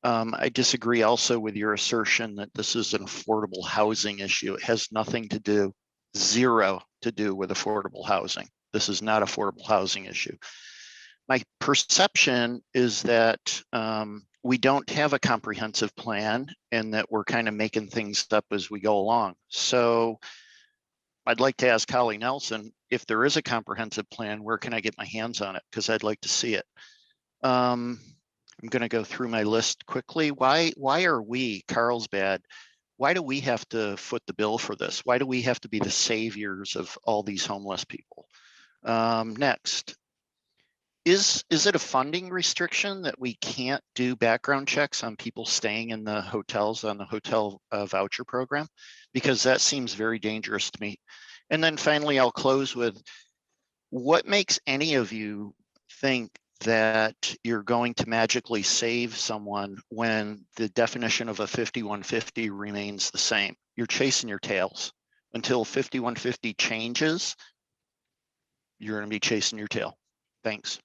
I disagree also with your assertion that this is an affordable housing issue. It has nothing to do, zero to do with affordable housing. This is not affordable housing issue. My perception is that we don't have a comprehensive plan and that we're kind of making things up as we go along. So I'd like to ask Holly Nelson, if there is a comprehensive plan, where can I get my hands on it? Because I'd like to see it. I'm going to go through my list quickly. Why are we, Carlsbad, why do we have to foot the bill for this? Why do we have to be the saviors of all these homeless people? Next, Is it a funding restriction that we can't do background checks on people staying in the hotels on the hotel voucher program? Because that seems very dangerous to me. And then finally, I'll close with, what makes any of you think that you're going to magically save someone when the definition of a 5150 remains the same? You're chasing your tails. Until 5150 changes, you're going to be chasing your tail. Thanks.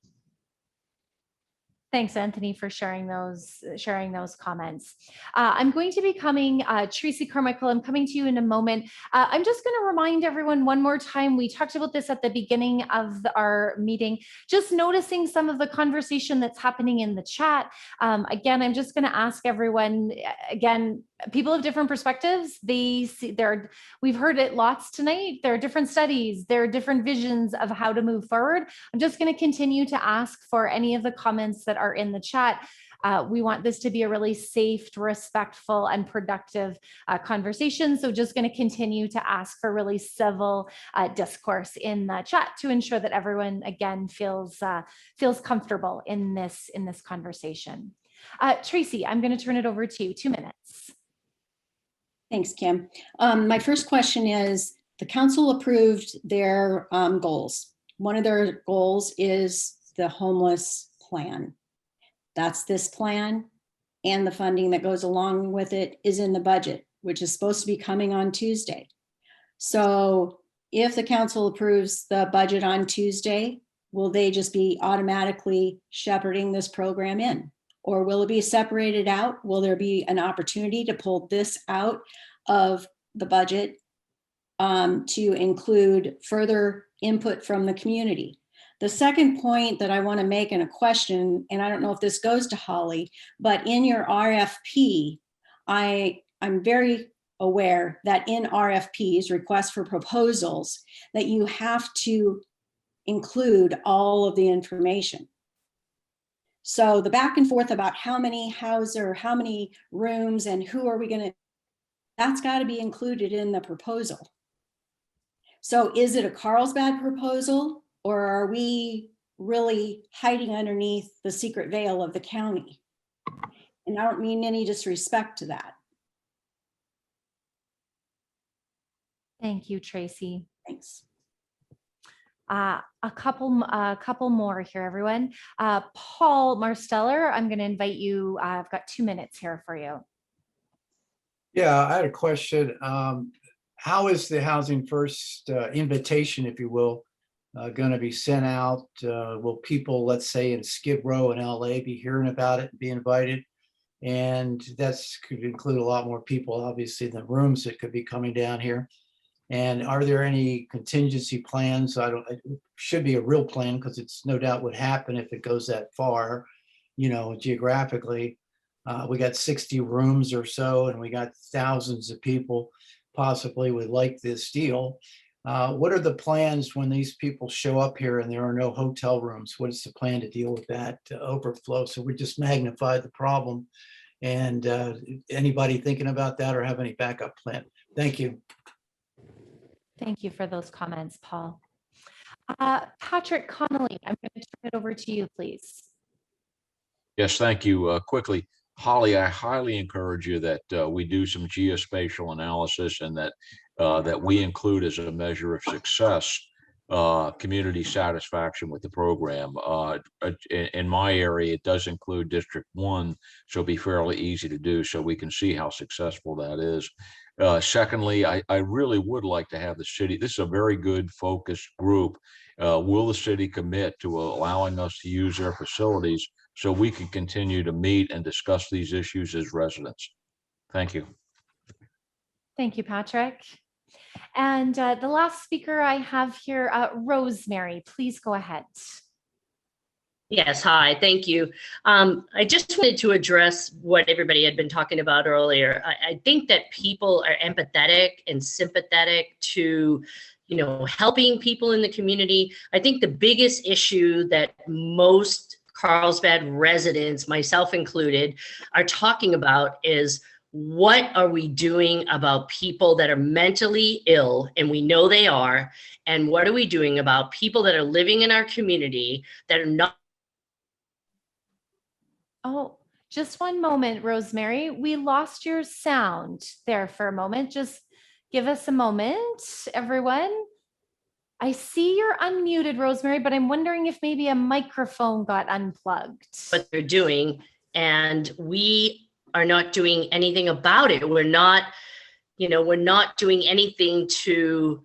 Thanks, Anthony, for sharing those comments. I'm going to be coming, Tracy Carmichael, I'm coming to you in a moment. I'm just going to remind everyone one more time, we talked about this at the beginning of our meeting, just noticing some of the conversation that's happening in the chat. Again, I'm just going to ask everyone, again, people have different perspectives. We've heard it lots tonight. There are different studies, there are different visions of how to move forward. I'm just going to continue to ask for any of the comments that are in the chat. We want this to be a really safe, respectful, and productive conversation. So just going to continue to ask for really civil discourse in the chat to ensure that everyone, again, feels comfortable in this conversation. Tracy, I'm going to turn it over to you. 2 minutes. Thanks, Kim. My first question is, the council approved their goals. One of their goals is the homeless plan. That's this plan, and the funding that goes along with it is in the budget, which is supposed to be coming on Tuesday. So if the council approves the budget on Tuesday, will they just be automatically shepherding this program in? Or will it be separated out? Will there be an opportunity to pull this out of the budget to include further input from the community? The second point that I want to make in a question, and I don't know if this goes to Holly, but in your RFP, I'm very aware that in RFPs, requests for proposals, that you have to include all of the information. So the back and forth about how many houses or how many rooms and who are we going to, that's got to be included in the proposal. So is it a Carlsbad proposal, or are we really hiding underneath the secret veil of the county? And I don't mean any disrespect to that. Thank you, Tracy. Thanks. A couple more here, everyone. Paul Marsteller, I'm going to invite you. I've got 2 minutes here for you. Yeah, I had a question. How is the Housing First invitation, if you will, going to be sent out? Will people, let's say in Skid Row in LA, be hearing about it and be invited? And that's could include a lot more people, obviously, than rooms that could be coming down here. And are there any contingency plans? It should be a real plan, because it's no doubt what happen if it goes that far, geographically. We got 60 rooms or so, and we got thousands of people possibly would like this deal. What are the plans when these people show up here and there are no hotel rooms? What is the plan to deal with that overflow? So we just magnified the problem. And anybody thinking about that or have any backup plan? Thank you. Thank you for those comments, Paul. Patrick Connolly, I'm going to turn it over to you, please. Yes, thank you. Quickly, Holly, I highly encourage you that we do some geospatial analysis, and that we include as a measure of success community satisfaction with the program. In my area, it does include District 1, so it'll be fairly easy to do, so we can see how successful that is. Secondly, I really would like to have the city, this is a very good focused group. Will the city commit to allowing us to use their facilities so we can continue to meet and discuss these issues as residents? Thank you. Thank you, Patrick. And the last speaker I have here, Rosemary, please go ahead. Yes, hi, thank you. I just wanted to address what everybody had been talking about earlier. I think that people are empathetic and sympathetic to, helping people in the community. I think the biggest issue that most Carlsbad residents, myself included, are talking about is, what are we doing about people that are mentally ill, and we know they are, and what are we doing about people that are living in our community that are not Oh, just one moment, Rosemary. We lost your sound there for a moment. Just give us a moment, everyone. I see you're unmuted, Rosemary, but I'm wondering if maybe a microphone got unplugged. What they're doing, and we are not doing anything about it. We're not doing anything to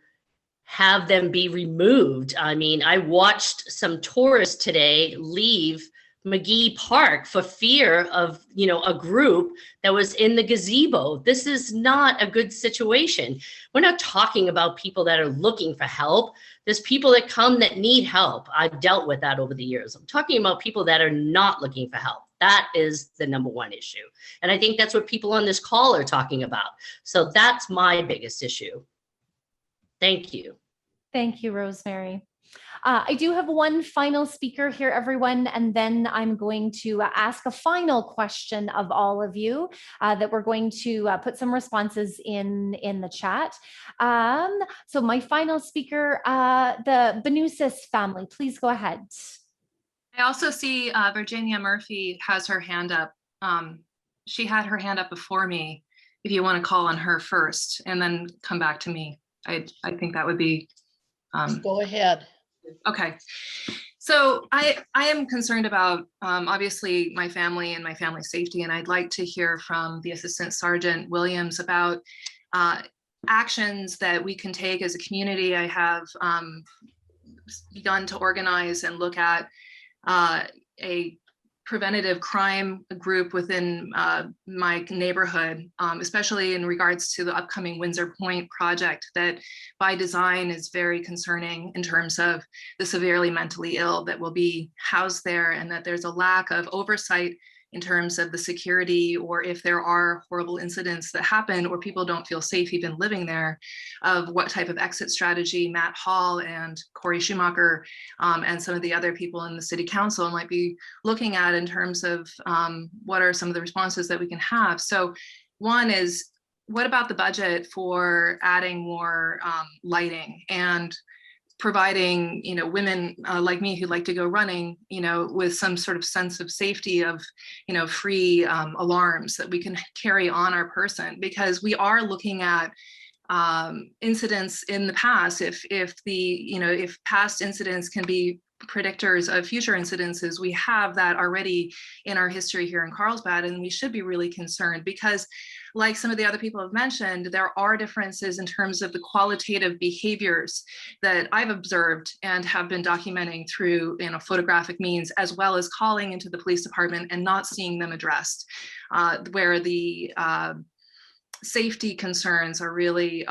have them be removed. I mean, I watched some tourists today leave McGee Park for fear of, a group that was in the gazebo. This is not a good situation. We're not talking about people that are looking for help. There's people that come that need help. I've dealt with that over the years. I'm talking about people that are not looking for help. That is the number one issue. And I think that's what people on this call are talking about. So that's my biggest issue. Thank you. Thank you, Rosemary. I do have one final speaker here, everyone, and then I'm going to ask a final question of all of you that we're going to put some responses in the chat. So my final speaker, the Benousis family, please go ahead. I also see Virginia Murphy has her hand up. She had her hand up before me. If you want to call on her first and then come back to me, I think that would be. Go ahead. Okay. So I am concerned about obviously my family and my family's safety, and I'd like to hear from the Assistant Sergeant Williams about actions that we can take as a community. I have begun to organize and look at a preventative crime group within my neighborhood, especially in regards to the upcoming Windsor Point project that by design is very concerning in terms of the severely mentally ill that will be housed there, and that there's a lack of oversight in terms of the security, or if there are horrible incidents that happen or people don't feel safe even living there, of what type of exit strategy Matt Hall and Corey Schumacher and some of the other people in the city council might be looking at in terms of what are some of the responses that we can have. So one is, what about the budget for adding more lighting and providing, women like me who like to go running, with some sort of sense of safety of, free alarms that we can carry on our person, because we are looking at incidents in the past. If past incidents can be predictors of future incidences, we have that already in our history here in Carlsbad, and we should be really concerned because, like some of the other people have mentioned, there are differences in terms of the qualitative behaviors that I've observed and have been documenting through photographic means, as well as calling into the police department and not seeing them addressed, where the safety concerns are really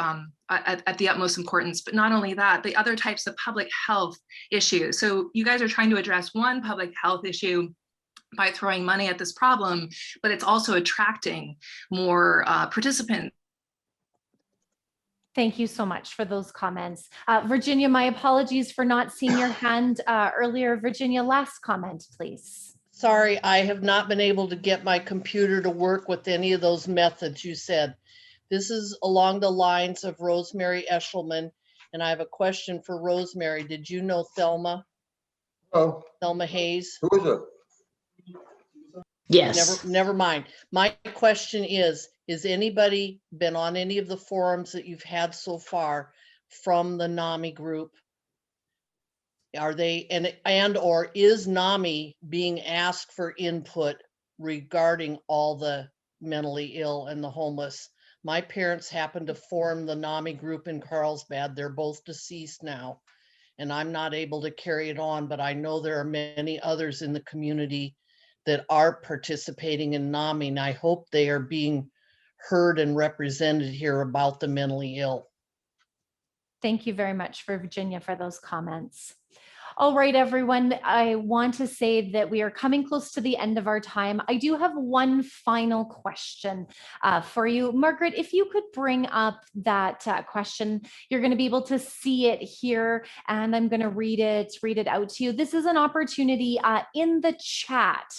at the utmost importance. But not only that, the other types of public health issues. So you guys are trying to address one public health issue by throwing money at this problem, but it's also attracting more participants. Thank you so much for those comments. Virginia, my apologies for not seeing your hand earlier. Virginia, last comment, please. Sorry, I have not been able to get my computer to work with any of those methods you said. This is along the lines of Rosemary Eshelman, and I have a question for Rosemary. Did you know Thelma? Oh. Thelma Hayes? Who is it? Yes. Never mind. My question is anybody been on any of the forums that you've had so far from the NAMI group? Are they, and or is NAMI being asked for input regarding all the mentally ill and the homeless? My parents happened to form the NAMI group in Carlsbad. They're both deceased now, and I'm not able to carry it on, but I know there are many others in the community that are participating in NAMI, and I hope they are being heard and represented here about the mentally ill. Thank you very much for Virginia for those comments. All right, everyone, I want to say that we are coming close to the end of our time. I do have one final question for you. Margaret, if you could bring up that question, you're going to be able to see it here, and I'm going to read it out to you. This is an opportunity in the chat.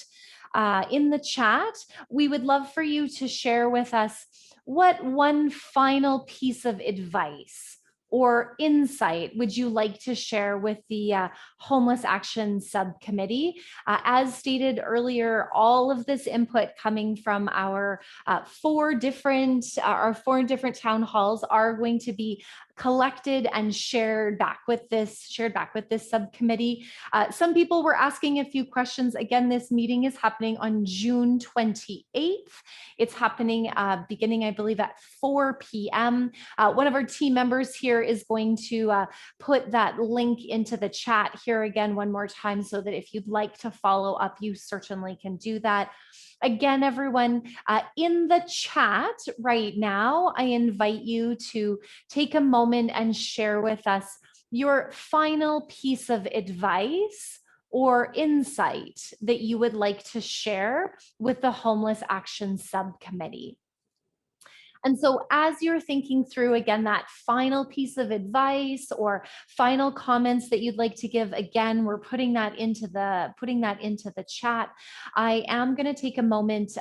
We would love for you to share with us what one final piece of advice or insight would you like to share with the Homeless Action Subcommittee? As stated earlier, all of this input coming from our four different town halls are going to be collected and shared back with this subcommittee. Some people were asking a few questions. Again, this meeting is happening on June 28th. It's happening beginning, I believe, at 4 p.m. One of our team members here is going to put that link into the chat here again one more time, so that if you'd like to follow up, you certainly can do that. Again, everyone, in the chat right now, I invite you to take a moment and share with us your final piece of advice or insight that you would like to share with the Homeless Action Subcommittee. And so as you're thinking through, again, that final piece of advice or final comments that you'd like to give, again, we're putting that into the chat. I am going to take a moment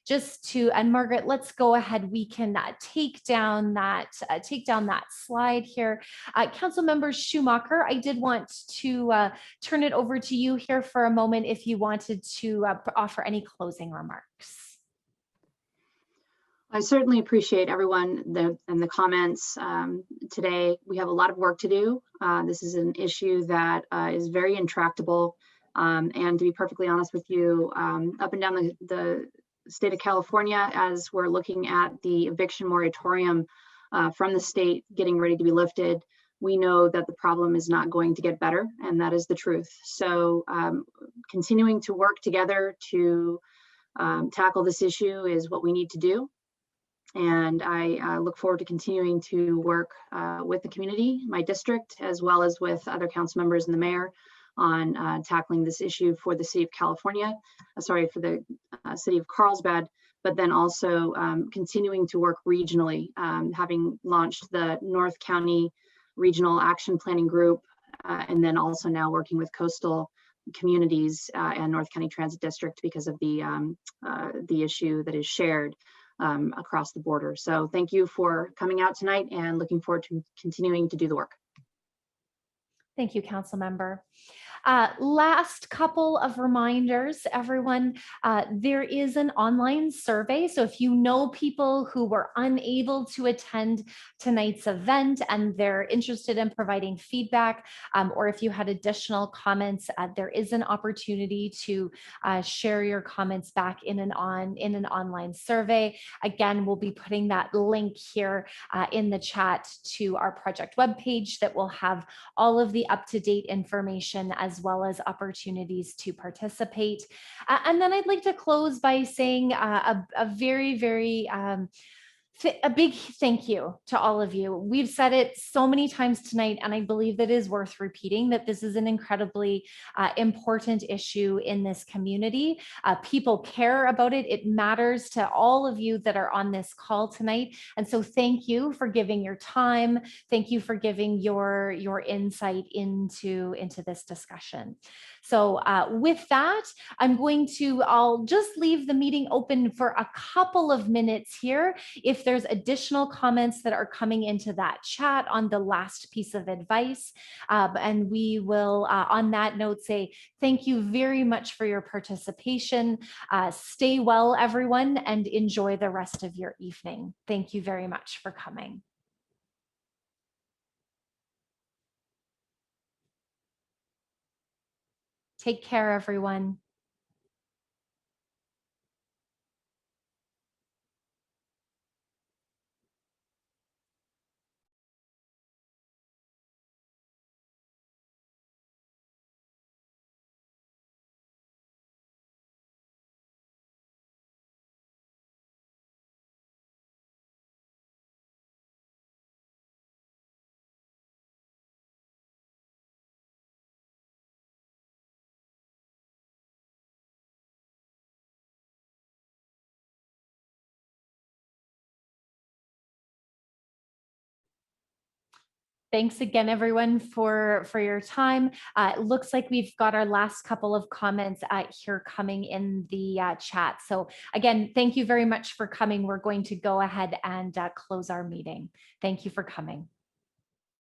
just to, and Margaret, let's go ahead. We can take down that slide here. Councilmember Schumacher, I did want to turn it over to you here for a moment if you wanted to offer any closing remarks. I certainly appreciate everyone and the comments today. We have a lot of work to do. This is an issue that is very intractable. And to be perfectly honest with you, up and down the state of California, as we're looking at the eviction moratorium from the state getting ready to be lifted, we know that the problem is not going to get better, and that is the truth. So continuing to work together to tackle this issue is what we need to do. And I look forward to continuing to work with the community, my district, as well as with other council members and the mayor on tackling this issue for the city of California, for the city of Carlsbad, but then also continuing to work regionally, having launched the North County Regional Action Planning Group, and then also now working with coastal communities and North County Transit District because of the issue that is shared across the border. So thank you for coming out tonight and looking forward to continuing to do the work. Thank you, Council Member. Last couple of reminders, everyone. There is an online survey. So if you know people who were unable to attend tonight's event and they're interested in providing feedback, or if you had additional comments, there is an opportunity to share your comments back in an online survey. Again, we'll be putting that link here in the chat to our project webpage that will have all of the up-to-date information as well as opportunities to participate. And then I'd like to close by saying a big thank you to all of you. We've said it so many times tonight, and I believe that it is worth repeating that this is an incredibly important issue in this community. People care about it. It matters to all of you that are on this call tonight. And so thank you for giving your time. Thank you for giving your insight into this discussion. So with that, I'll just leave the meeting open for a couple of minutes here. If there's additional comments that are coming into that chat on the last piece of advice, and we will, on that note, say thank you very much for your participation. Stay well, everyone, and enjoy the rest of your evening. Thank you very much for coming. Take care, everyone. Thanks again, everyone, for your time. It looks like we've got our last couple of comments here coming in the chat. So again, thank you very much for coming. We're going to go ahead and close our meeting. Thank you for coming.